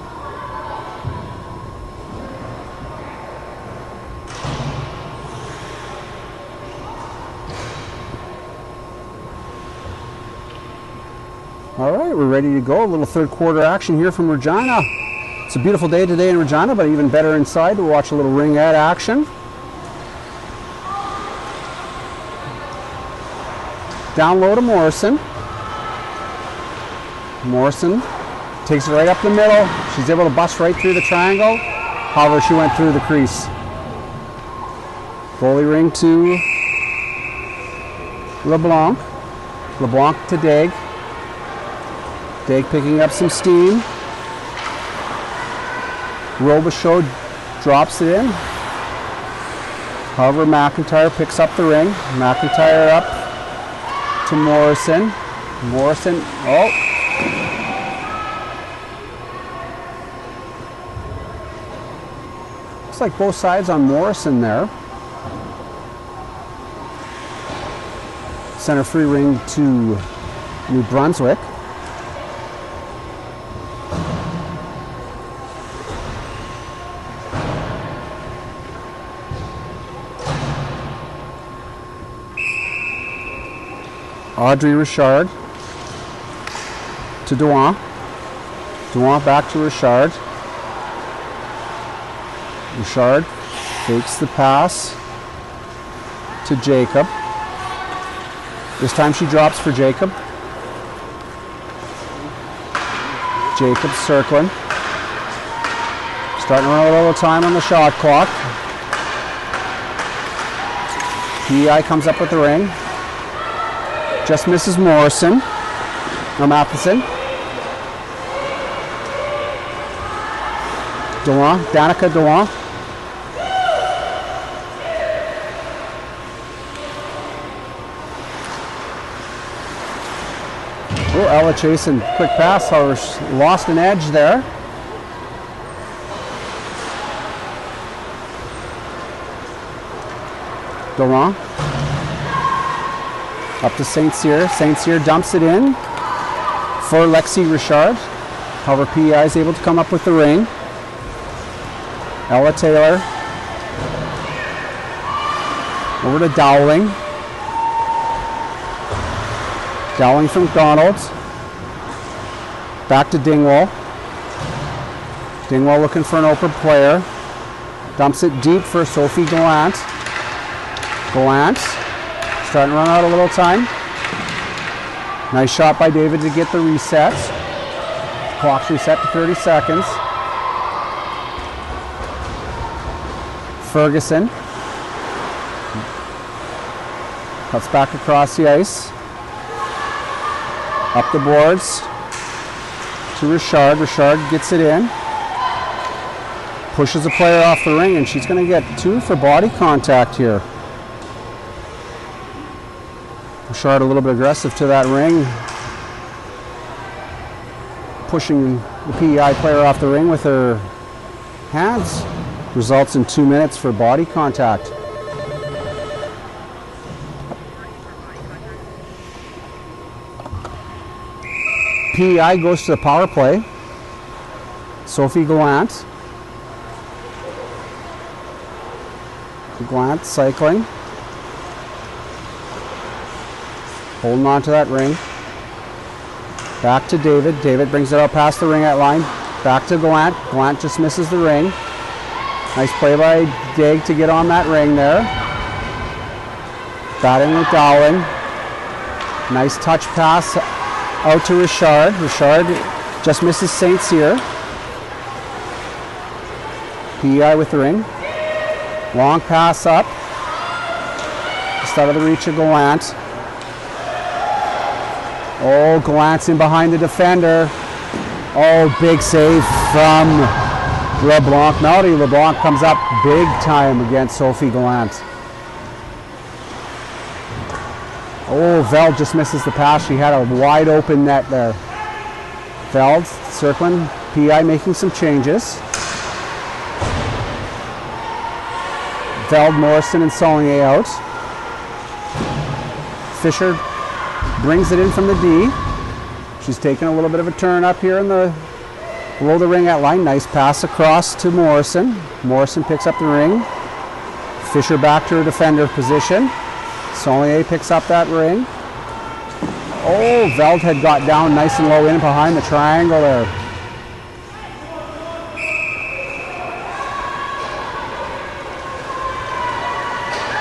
All right, we're ready to go. A little third quarter action here from Regina. It's a beautiful day today in Regina, but even better inside to watch a little ringette action. Down low to Morrison. Morrison takes it right up the middle. She's able to bust right through the triangle. However, she went through the crease. Goalie ring to LeBlanc. LeBlanc to Daigle. Daigle picking up some steam. Robichaud drops it in. However, Macintyre picks up the ring. Macintyre up to Morrison. Morrison, oh. Looks like both sides on Morrison there. Center free ring to New Brunswick. Audrey Richard to Doiron. Doiron back to Richard. Richard fakes the pass to Jacob. This time she drops for Jacob. Jacob circling. Starting to run a little time on the shot clock. PEI comes up with the ring. Just misses Morrison. No, Matheson. Doiron, Danica Doiron. Oh, Ella Chaisson, quick pass, however, lost an edge there. Doiron. Up to St-Cyr. St-Cyr dumps it in for Lexi Richard. However, PEI is able to come up with the ring. Ella Taylor. Over to Dowling. Dowling from MacDonald. Back to Dingwall. Dingwall looking for an open player. Dumps it deep for Sophie Gallant. Gallant. Starting to run out a little time. Nice shot by David to get the reset. Clock's reset to 30 seconds. Ferguson. Cuts back across the ice. Up the boards to Richard. Richard gets it in. Pushes a player off the ring, and she's going to get 2 for body contact here. Richard a little bit aggressive to that ring, pushing the PEI player off the ring with her hands. Results in 2 minutes for body contact. PEI goes to the power play. Sophie Gallant. Gallant cycling. Holding on to that ring. Back to David. David brings it out past the ringette line. Back to Gallant. Gallant just misses the ring. Nice play by Daigle to get on that ring there. Batting with Dowling. Nice touch pass out to Richard. Richard Just misses St-Cyr. PEI with the ring. Long pass up. Just out of the reach of Gallant. Oh, Gallant's in behind the defender. Oh, big save from LeBlanc. Melody LeBlanc comes up big time against Sophie Gallant. Oh, Veld just misses the pass. She had a wide open net there. Veld circling. PEI making some changes. Veld, Morrison, and Saulnier out. Fisher brings it in from the D. She's taking a little bit of a turn up here in the below the ring at line. Nice pass across to Morrison. Morrison picks up the ring. Fisher back to her defender position. Saulnier picks up that ring. Oh, Veld had got down nice and low in behind the triangle there.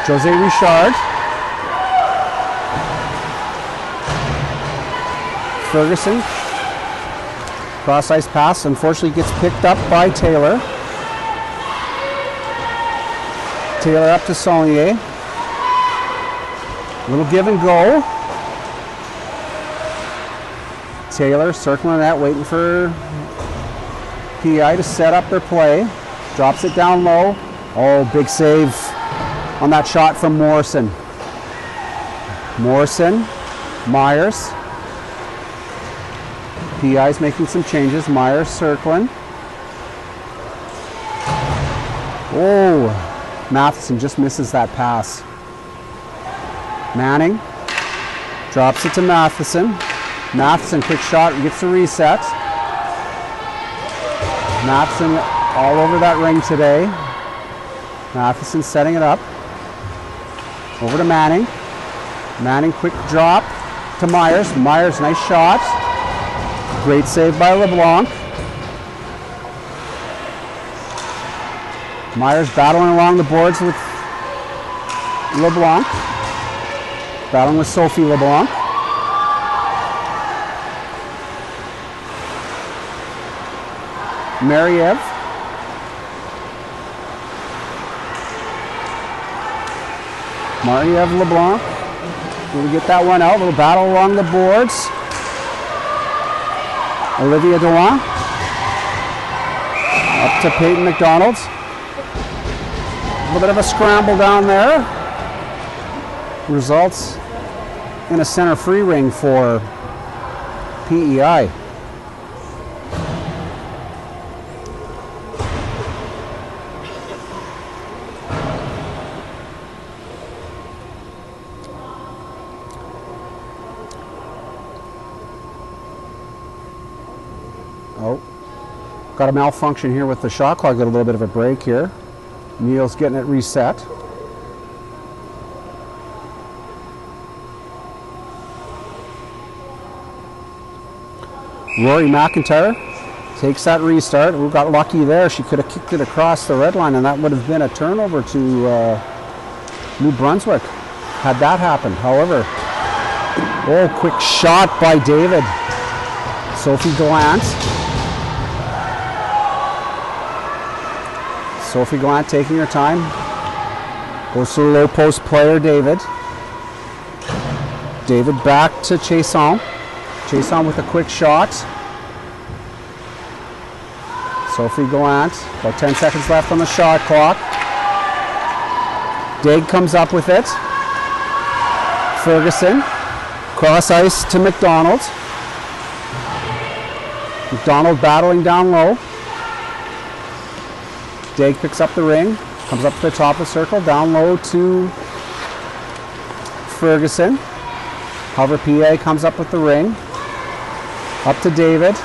Jose Richard. Ferguson. Cross ice pass, unfortunately gets picked up by Taylor. Taylor up to Saulnier. Little give and go. Taylor circling that, waiting for PEI to set up their play. Drops it down low. Oh, big save on that shot from Morrison. Morrison, Myers. PEI's making some changes. Myers circling. Oh, Matheson just misses that pass. Manning drops it to Matheson. Matheson, quick shot, gets the reset. Matheson all over that ring today. Matheson setting it up. Over to Manning. Manning, quick drop to Myers. Myers, nice shot. Great save by LeBlanc. Myers battling along the boards with LeBlanc. Battling with Sophie LeBlanc. Mariev. Mariev LeBlanc. Will we get that one out? Little battle along the boards. Olivia Doiron. Up to Peyton MacDonald. A little bit of a scramble down there. Results in a center free ring for PEI. Oh, got a malfunction here with the shot clock. Got a little bit of a break here. Neil's getting it reset. Rory Macintyre takes that restart. We got lucky there. She could have kicked it across the red line, and that would have been a turnover to New Brunswick had that happened. However, oh, quick shot by David. Sophie Gallant. Sophie Gallant taking her time. Goes to the low post player, David. David back to Chaisson. Chaisson with a quick shot. Sophie Gallant, about 10 seconds left on the shot clock. Daigle comes up with it. Ferguson, cross ice to MacDonald. MacDonald battling down low. Daigle picks up the ring, comes up to the top of the circle, down low to Ferguson. However, PEI comes up with the ring. Up to David.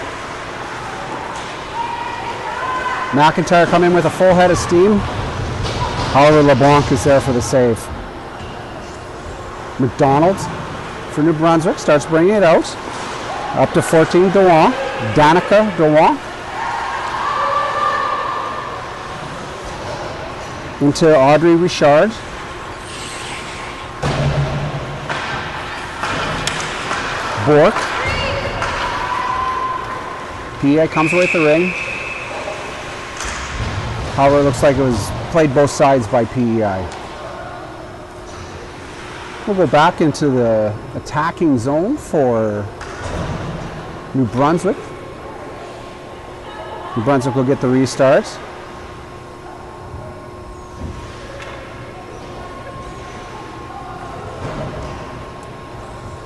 Macintyre come in with a full head of steam. However, LeBlanc is there for the save. MacDonald for New Brunswick starts bringing it out. Up to 14, Doiron. Danica Doiron. Into Audrey Richard. Bourque. PEI comes away with the ring. However, it looks like it was played both sides by PEI. We'll go back into the attacking zone for New Brunswick. New Brunswick will get the restart.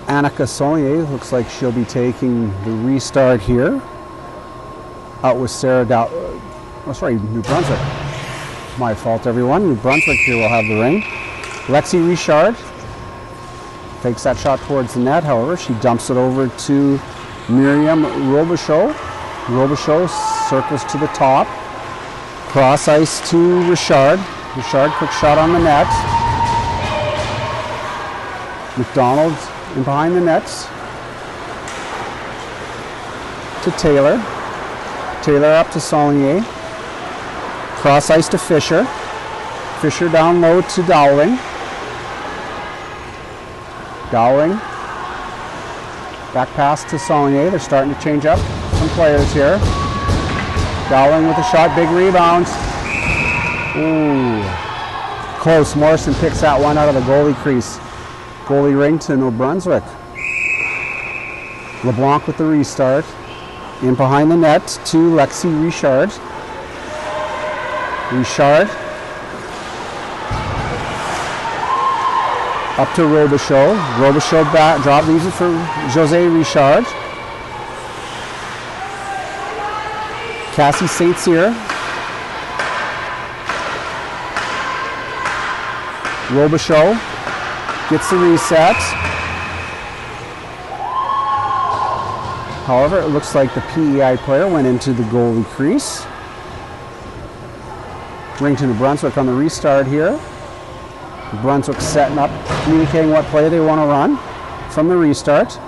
Annika Saulnier looks like she'll be taking the restart here. Out with Sarah New Brunswick. My fault, everyone. New Brunswick here will have the ring. Lexi Richard takes that shot towards the net. However, she dumps it over to Miriam Robichaud. Robichaud circles to the top. Cross ice to Richard. Richard, quick shot on the net. MacDonald in behind the nets to Taylor. Taylor up to Saulnier. Cross ice to Fisher. Fisher down low to Dowling. Dowling. Back pass to Saulnier. They're starting to change up some players here. Dowling with a shot. Big rebound. Ooh. Close. Morrison picks that one out of the goalie crease. Goalie ring to New Brunswick. LeBlanc with the restart. In behind the net to Lexi Richard. Richard. Up to Robichaud. Robichaud back, drop leaves it for Jose Richard. Cassie St-Cyr. Robichaud gets the reset. However, it looks like the PEI player went into the goalie crease. Ring to New Brunswick on the restart here. New Brunswick setting up, communicating what play they want to run from the restart.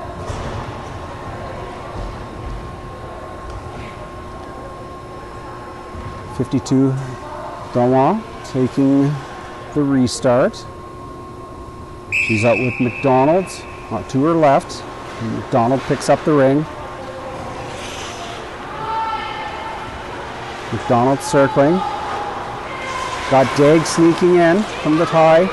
.52 Doiron taking the restart. She's out with MacDonald, to her left. MacDonald picks up the ring. MacDonald circling. Got Daigle sneaking in from the tie.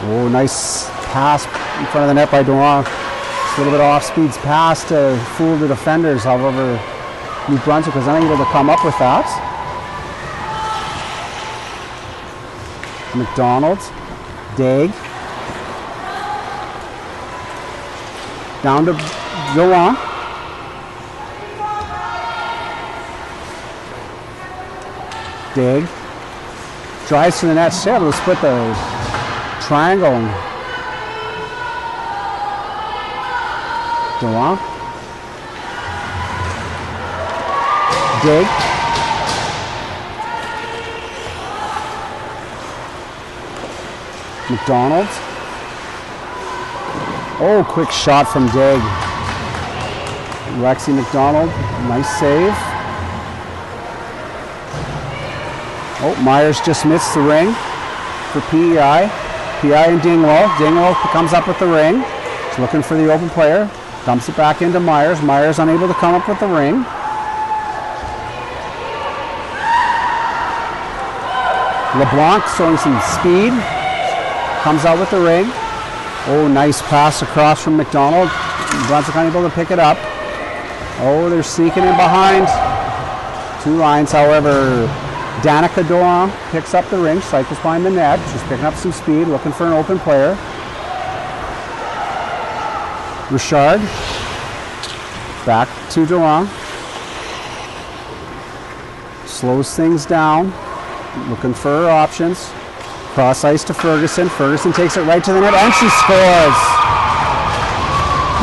Oh, nice pass in front of the net by Doiron. Just a little bit off speeds pass to fool the defenders. However, New Brunswick was unable to come up with that. MacDonald, Daigle. Down to Doiron. Daigle. Drives to the net, she's able to split the triangle. Doiron. Daigle. MacDonald. Oh, quick shot from Daigle. Lexi MacDonald, nice save. Oh, Myers just missed the ring for PEI. PEI and Daigle. Daigle comes up with the ring. He's looking for the open player. Dumps it back into Myers. Myers unable to come up with the ring. LeBlanc showing some speed. Comes out with the ring. Oh, nice pass across from MacDonald. Brunswick unable to pick it up. Oh, they're sneaking in behind. Two lines, however, Danica Doiron picks up the ring, cycles behind the net. She's picking up some speed, looking for an open player. Richard. Back to Doiron. Slows things down, looking for her options. Cross ice to Ferguson. Ferguson takes it right to the net and she scores.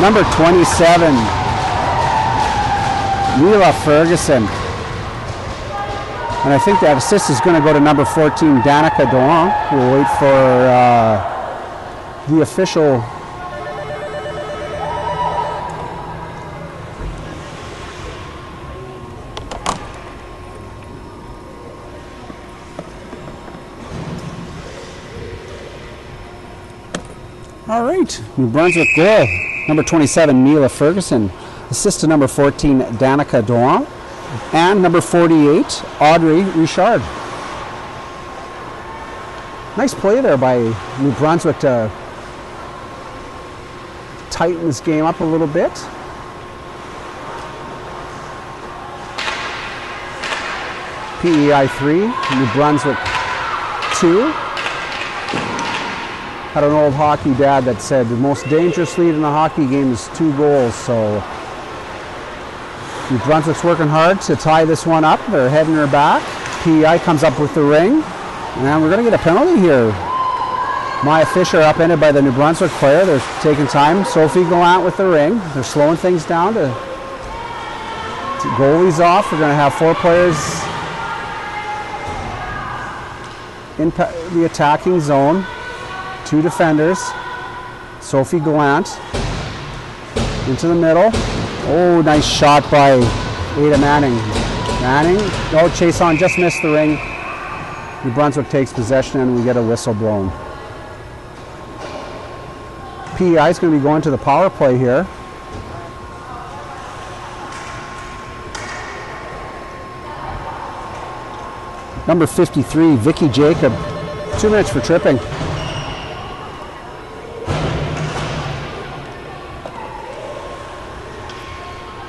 Number 27, Mila Ferguson. And I think that assist is going to go to number 14, Danica Doiron. We'll wait for the official. All right, New Brunswick goal. Number 27, Mila Ferguson. Assist to number 14, Danica Doiron. And number 48, Audrey Richard. Nice play there by New Brunswick to tighten this game up a little bit. PEI 3, New Brunswick 2. Had an old hockey dad that said the most dangerous lead in a hockey game is 2 goals, so New Brunswick's working hard to tie this one up. They're heading her back. PEI comes up with the ring, and we're going to get a penalty here. Maya Fisher upended by the New Brunswick player. They're taking time. Sophie Gallant with the ring. They're slowing things down to goalies off. We're going to have 4 players in the attacking zone. 2 defenders. Sophie Gallant into the middle. Oh, nice shot by Ada Manning. Oh, Chaisson just missed the ring. New Brunswick takes possession and we get a whistle blown. PEI is going to be going to the power play here. Number 53, Vicky Jacob. 2 minutes for tripping.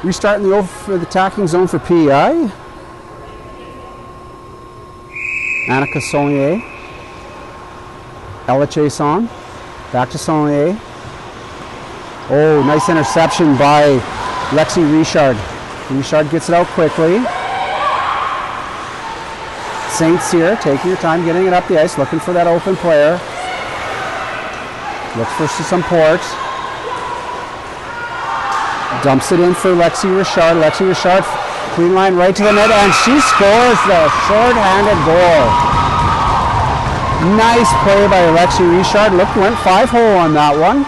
Restarting the attacking zone for PEI. Annika Saulnier. Ella Chaisson. Back to Saulnier. Oh, nice interception by Lexi Richard. Richard gets it out quickly. St-Cyr taking your time getting it up the ice, looking for that open player. Looks for some support. Dumps it in for Lexi Richard. Lexi Richard, clean line right to the net, and she scores the short-handed goal. Nice play by Lexi Richard. Look, went 5-hole on that one.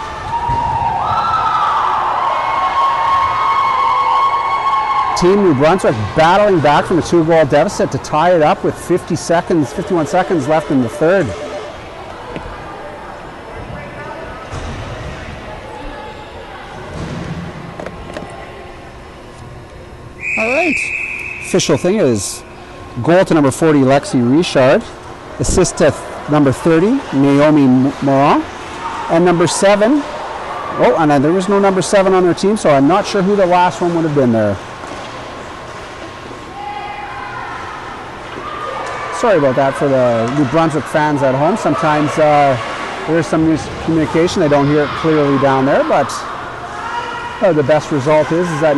Team New Brunswick battling back from a 2-goal deficit to tie it up with 51 seconds left in the third. All right. Official thing is goal to number 40, Lexi Richard. Assist to number 30, Naomi Morin. And number 7, oh, and there was no number 7 on their team, so I'm not sure who the last one would have been there. Sorry about that for the New Brunswick fans at home. Sometimes there's some miscommunication. They don't hear it clearly down there, but the best result is that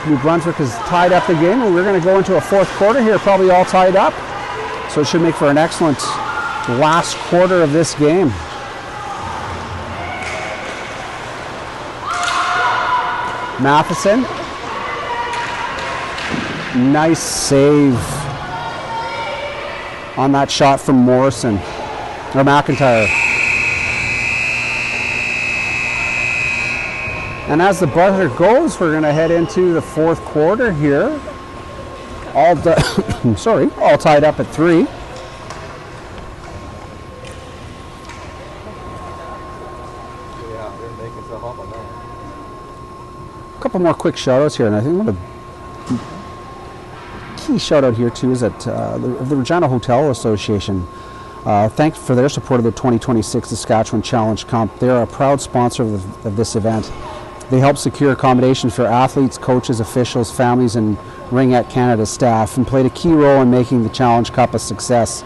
New Brunswick has tied up the game, and we're going to go into a 4th quarter here, probably all tied up. So it should make for an excellent last quarter of this game. Matheson. Nice save on that shot from Morrison, or Macintyre. And as the buzzer goes, we're going to head into the 4th quarter here. All tied up at 3. Yeah, they're making stuff up on that. A couple more quick shout-outs here, and I think one of the key shout-out here too is that the Regina Hotel Association. Thanks for their support of the 2026 Saskatchewan Challenge Comp. They're a proud sponsor of this event. They help secure accommodation for athletes, coaches, officials, families, and Ringette Canada staff, and played a key role in making the Challenge Cup a success.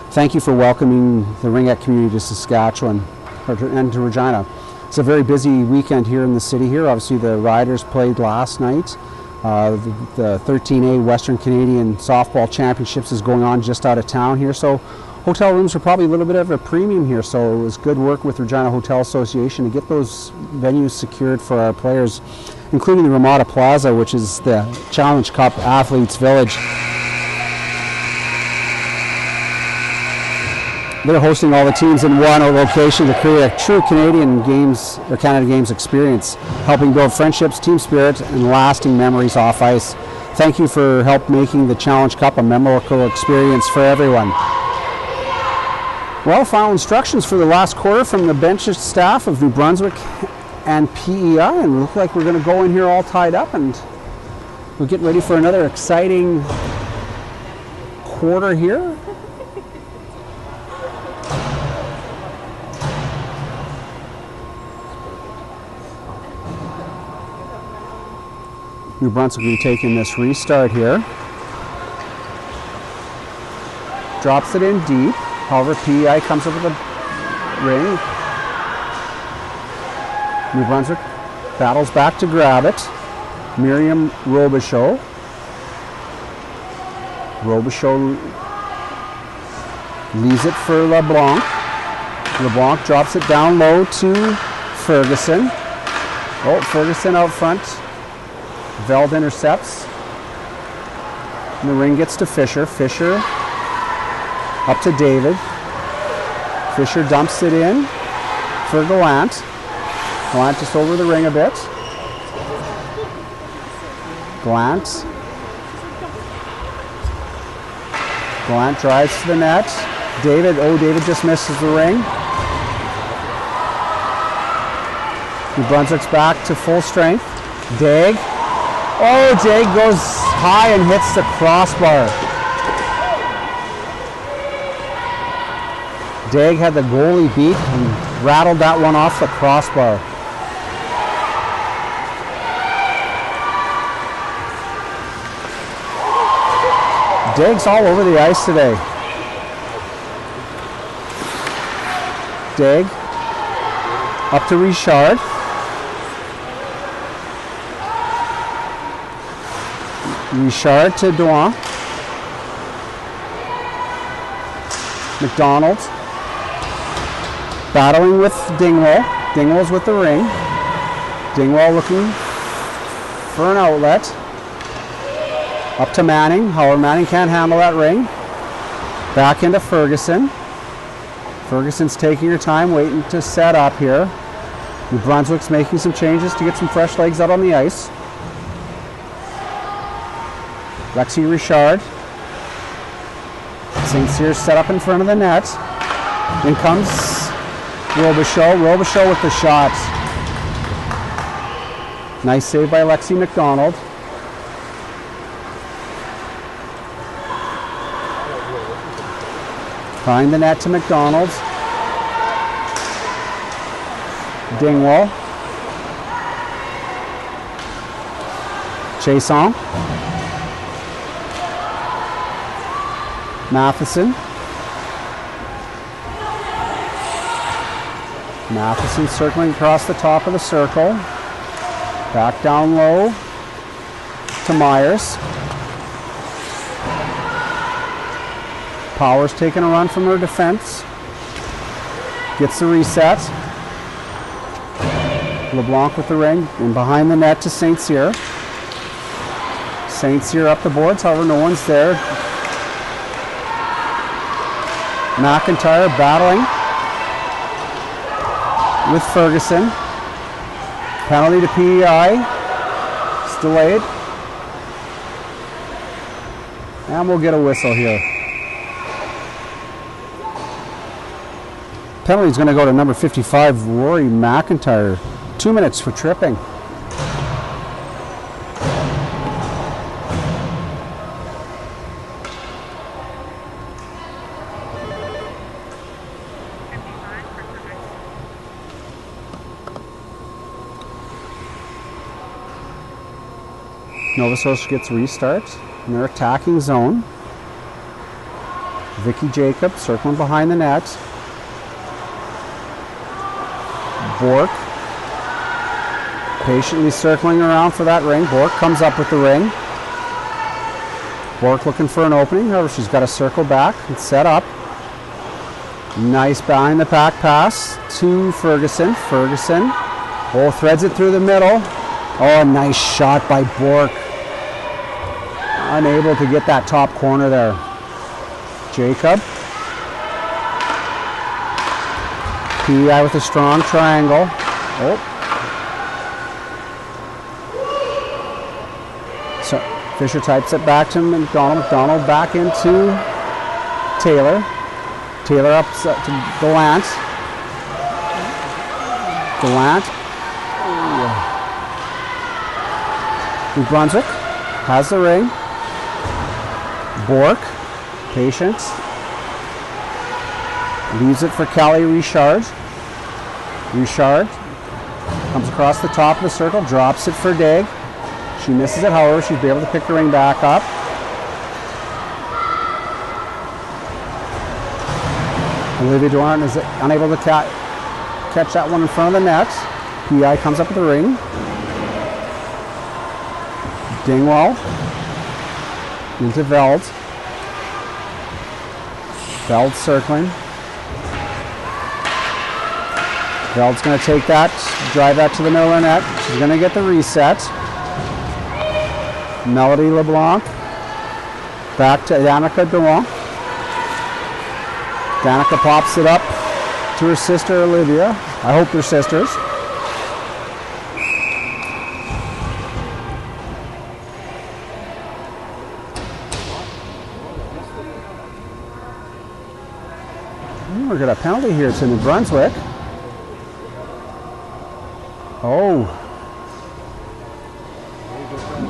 Thank you for welcoming the Ringette community to Saskatchewan and to Regina. It's a very busy weekend here in the city here. Obviously the Riders played last night. The 13A Western Canadian Softball Championships is going on just out of town here, so hotel rooms are probably a little bit of a premium here, so it was good work with Regina Hotel Association to get those venues secured for our players, including the Ramada Plaza, which is the Challenge Cup Athletes Village. They're hosting all the teams in one location to create a true Canadian Games or Canada Games experience, helping build friendships, team spirit, and lasting memories off ice. Thank you for help making the Challenge Cup a memorable experience for everyone. Well, final instructions for the last quarter from the bench staff of New Brunswick and PEI, and we look like we're going to go in here all tied up, and we'll get ready for another exciting quarter here. New Brunswick will be taking this restart here. Drops it in deep. However, PEI comes up with a ring. New Brunswick battles back to grab it. Miriam Robichaud. Robichaud leaves it for LeBlanc. LeBlanc drops it down low to Ferguson. Oh, Ferguson out front. Veld intercepts. And the ring gets to Fisher. Fisher up to David. Fisher dumps it in for Gallant. Gallant just over the ring a bit. Gallant. Gallant drives to the net. David just misses the ring. New Brunswick's back to full strength. Daigle. Oh, Daigle goes high and hits the crossbar. Daigle had the goalie beat and rattled that one off the crossbar. Daigle's all over the ice today. Daigle up to Richard. Richard to Doiron. MacDonald battling with Dingwall. Dingwall's with the ring. Dingwall looking for an outlet. Up to Manning. However, Manning can't handle that ring. Back into Ferguson. Ferguson's taking her time, waiting to set up here. New Brunswick's making some changes to get some fresh legs out on the ice. Lexi Richard. St-Cyr set up in front of the net. In comes Robichaud. Robichaud with the shot. Nice save by Lexi MacDonald. Behind the net to MacDonald. Dingwall. Chaisson. Matheson. Matheson circling across the top of the circle. Back down low to Myers. Powers taking a run from her defense. Gets the reset. LeBlanc with the ring and behind the net to St-Cyr. St-Cyr up the boards, however no one's there. Macintyre battling with Ferguson. Penalty to PEI. It's delayed. And we'll get a whistle here. Penalty is going to go to number 55, Rory Macintyre. 2 minutes for tripping. Nova Scotia gets restart in their attacking zone. Vicky Jacob circling behind the net. Bourque patiently circling around for that ring. Bourque comes up with the ring. Bourque looking for an opening. However, she's got to circle back and set up. Nice behind the pack pass to Ferguson. Ferguson. Oh, threads it through the middle. Oh, nice shot by Bourque. Unable to get that top corner there. Jacob. PEI with a strong triangle. Oh. So Fisher types it back to MacDonald. MacDonald back into Taylor. Taylor up to Gallant. Gallant. New Brunswick has the ring. Bourque, patience. Leaves it for Kelly Richard. Richard comes across the top of the circle, drops it for Daigle. She misses it, however, she'll be able to pick the ring back up. Olivia Doiron is unable to catch that one in front of the net. PEI comes up with the ring. Dingwall into Veld. Veld circling. Veld's going to take that, drive that to the middle of the net. She's going to get the reset. Melody LeBlanc. Back to Danica Dewant. Danica pops it up to her sister Olivia. I hope they're sisters. We're going to penalty here to New Brunswick. Oh.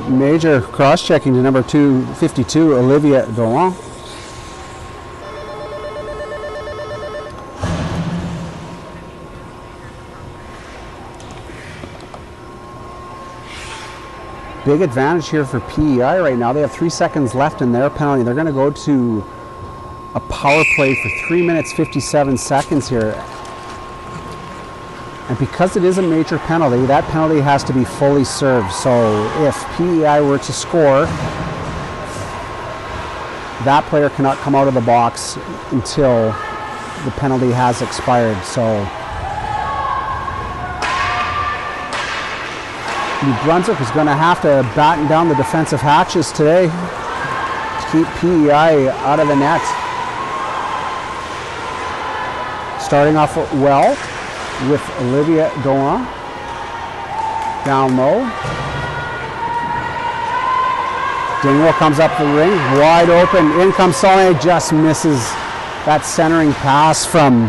Major cross-checking to number 252, Olivia Doiron. Big advantage here for PEI right now. They have 3 seconds left in their penalty. They're going to go to a power play for 3 minutes 57 seconds here. And because it is a major penalty, that penalty has to be fully served. So if PEI were to score, that player cannot come out of the box until the penalty has expired. So New Brunswick is going to have to batten down the defensive hatches today to keep PEI out of the net. Starting off well with Olivia Doiron. Down low. Dingwall comes up the ring, wide open. In comes Saulnier, just misses that centering pass from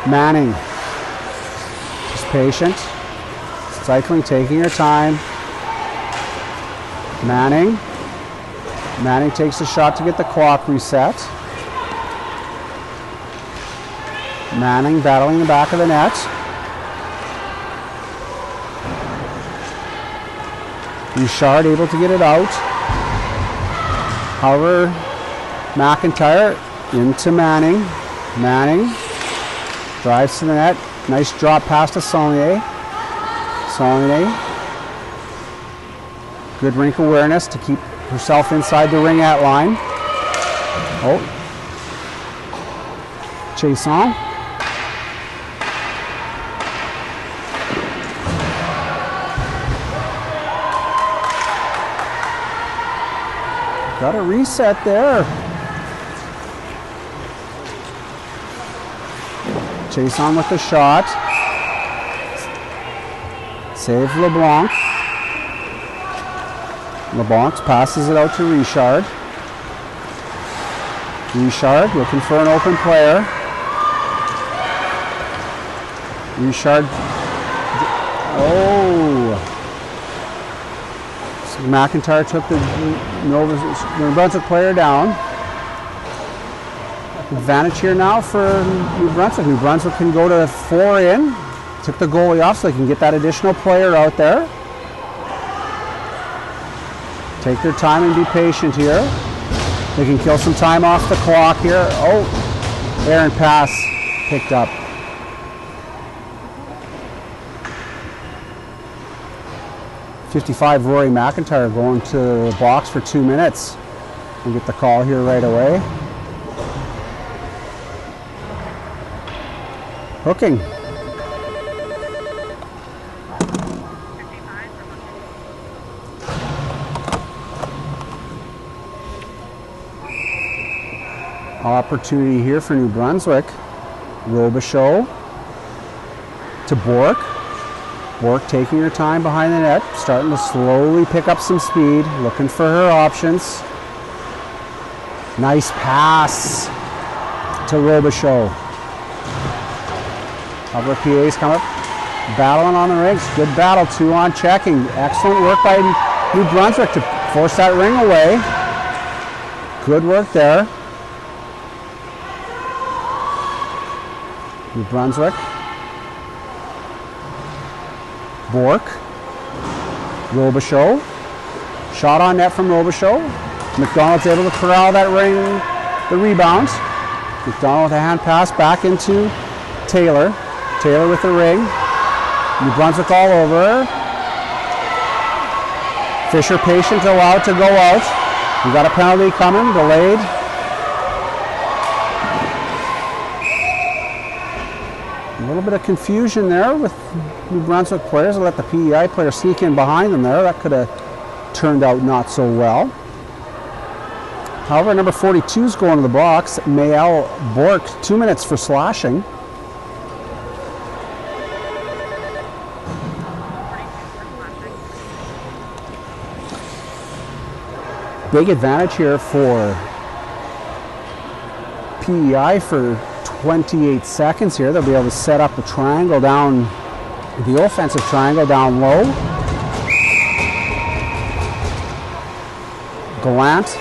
Manning. Just patient. Cycling, taking her time. Manning. Manning takes a shot to get the clock reset. Manning battling the back of the net. Richard able to get it out. However, Macintyre into Manning. Manning drives to the net. Nice drop pass to Saulnier. Saulnier. Good rink awareness to keep herself inside the ring-out line. Oh. Chaisson. Got a reset there. Chaisson with the shot. Save LeBlanc. LeBlanc passes it out to Richard. Richard looking for an open player. Richard. Oh. So Macintyre took the New Brunswick player down. Advantage here now for New Brunswick. New Brunswick can go to 4 in. Took the goalie off so they can get that additional player out there. Take their time and be patient here. They can kill some time off the clock here. Oh, errant pass picked up. .55 Rory Macintyre going to the box for 2 minutes. We'll get the call here right away. Hooking. Opportunity here for New Brunswick. Robichaud to Bourque. Bourque taking her time behind the net, starting to slowly pick up some speed, looking for her options. Nice pass. to Robichaud. Couple of PAs come up, battling on the rings. Good battle, 2 on checking. Excellent work by New Brunswick to force that ring away. Good work there. New Brunswick. Bourque. Robichaud. Shot on net from Robichaud. MacDonald's able to corral that ring, the rebound. MacDonald with a hand pass back into Taylor. Taylor with the ring. New Brunswick all over. Fisher patient, allowed to go out. We got a penalty coming, delayed. A little bit of confusion there with New Brunswick players. Let the PEI player sneak in behind them there. That could have turned out not so well. However, number 42 is going to the box. Mael Bourque, 2 minutes for slashing. Big advantage here for PEI for 28 seconds here. They'll be able to set up a triangle down, the offensive triangle down low. Gallant.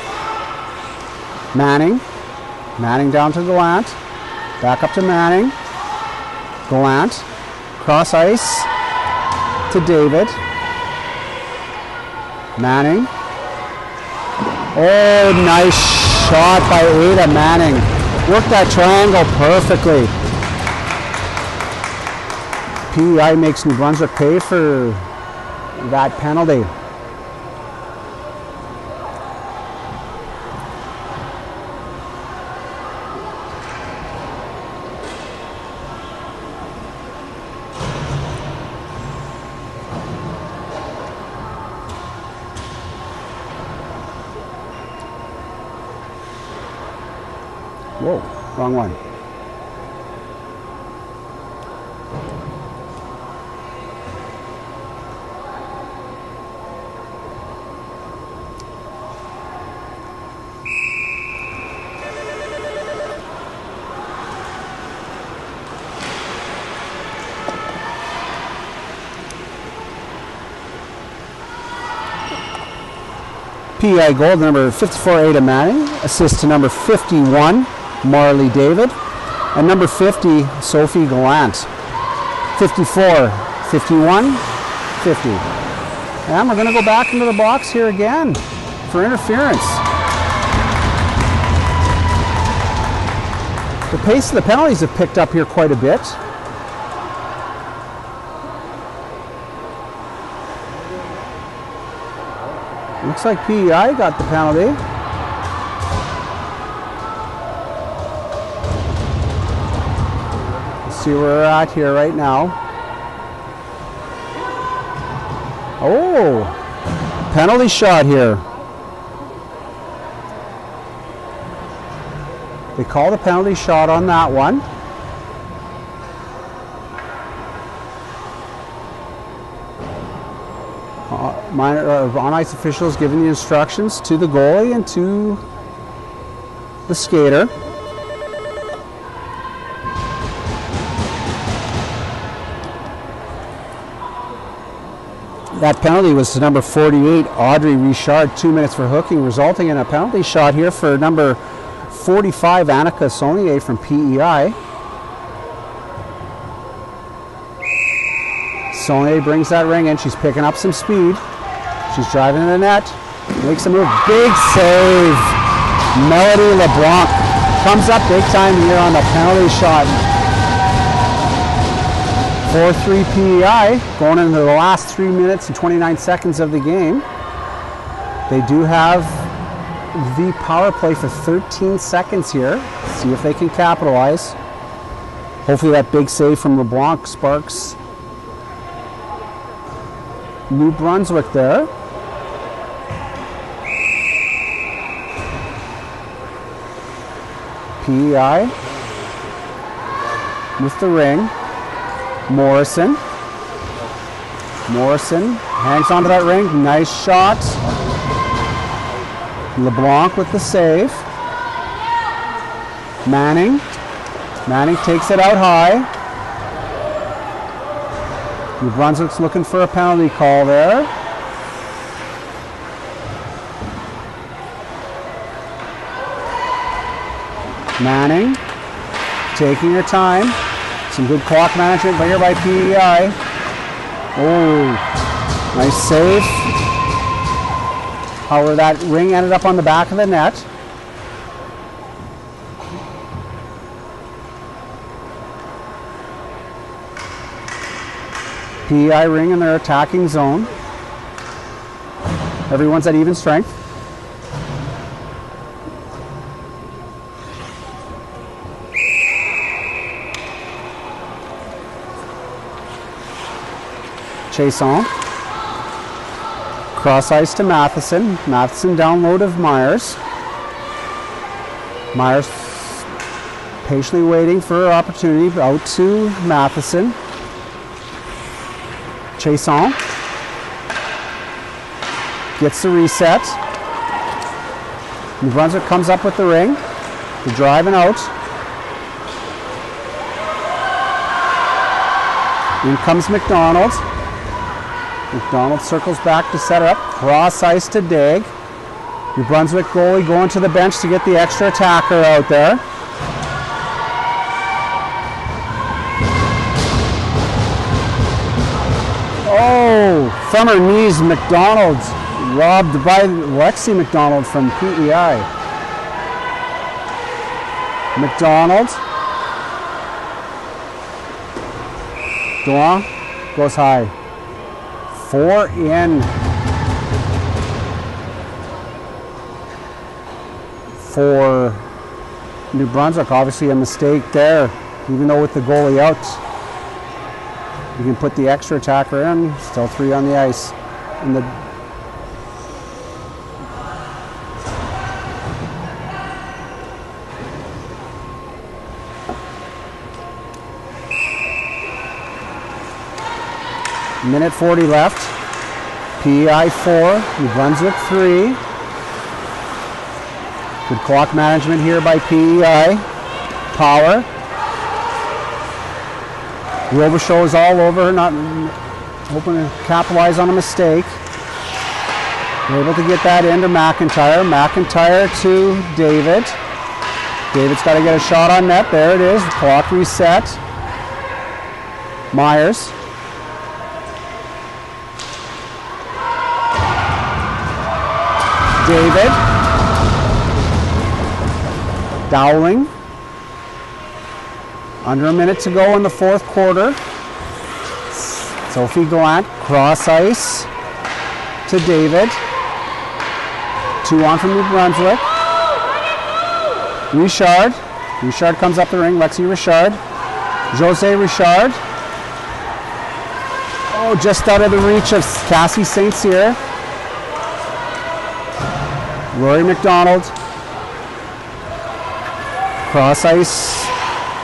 Manning. Manning down to Gallant. Back up to Manning. Gallant. Cross ice to David. Manning. Oh, nice shot by Ada Manning. Worked that triangle perfectly. PEI makes New Brunswick pay for that penalty. Whoa, wrong one. PEI Goal, number 54, Ada Manning. Assist to number 51, Marley David. And number 50, Sophie Gallant. 54, 51, 50. And we're going to go back into the box here again for interference. The pace of the penalties have picked up here quite a bit. Looks like PEI got the penalty. Let's see where we're at here right now. Oh, penalty shot here. They called a penalty shot on that one. On-ice officials giving the instructions to the goalie and to the skater. That penalty was to number 48, Audrey Richard, 2 minutes for hooking, resulting in a penalty shot here for number 45, Annika Saulnier from PEI. Saulnier brings that ring in. She's picking up some speed. She's driving to the net. Makes a move. Big save. Melody LeBlanc comes up big time here on the penalty shot. 4-3 PEI going into the last 3 minutes and 29 seconds of the game. They do have the power play for 13 seconds here. See if they can capitalize. Hopefully that big save from LeBlanc sparks New Brunswick there. PEI with the ring. Morrison. Morrison hangs onto that ring. Nice shot. LeBlanc with the save. Manning. Manning takes it out high. New Brunswick's looking for a penalty call there. Manning taking her time. Some good clock management here by PEI. Oh, nice save. However, that ring ended up on the back of the net. PEI ring in their attacking zone. Everyone's at even strength. Chaisson. Cross ice to Matheson. Matheson down low to Myers. Myers patiently waiting for an opportunity. Out to Matheson. Chaisson gets the reset. New Brunswick comes up with the ring. They're driving out. In comes MacDonald. MacDonald circles back to set her up. Cross ice to Daigle. New Brunswick goalie going to the bench to get the extra attacker out there. Oh, from her knees, MacDonald robbed by Lexi MacDonald from PEI. MacDonald. Doiron goes high. 4 in. For New Brunswick, obviously a mistake there, even though with the goalie out. You can put the extra attacker in, still 3 on the ice. And the minute 40 left. PEI 4, New Brunswick 3. Good clock management here by PEI. Power. Robichaud is all over, not hoping to capitalize on a mistake. They're able to get that into Macintyre. Macintyre to David. David's got to get a shot on net. There it is. Clock reset. Myers. David. Dowling. Under a minute to go in the fourth quarter. Sophie Gallant, cross ice to David. 2 on from New Brunswick. Richard. Richard comes up the ring. Lexi Richard. Jose Richard. Oh, just out of the reach of Cassie St-Cyr. Rory MacDonald. Cross ice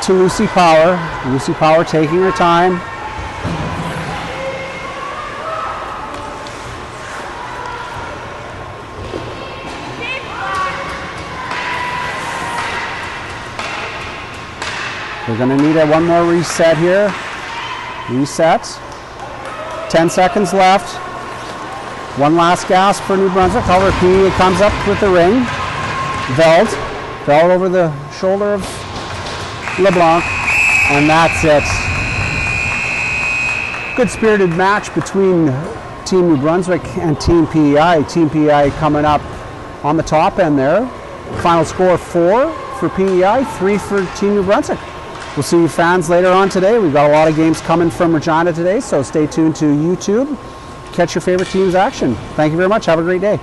to Lucy Power. Lucy Power taking her time. We're going to need one more reset here. Reset. 10 seconds left. One last gasp for New Brunswick. However, PEI comes up with the ring. Veld. Veld over the shoulder of LeBlanc, and that's it. Good spirited match between Team New Brunswick and Team PEI. Team PEI coming up on the top end there. Final score 4 for PEI, 3 for Team New Brunswick. We'll see you fans later on today. We've got a lot of games coming from Regina today, so stay tuned to YouTube. Catch your favorite team's action. Thank you very much. Have a great day.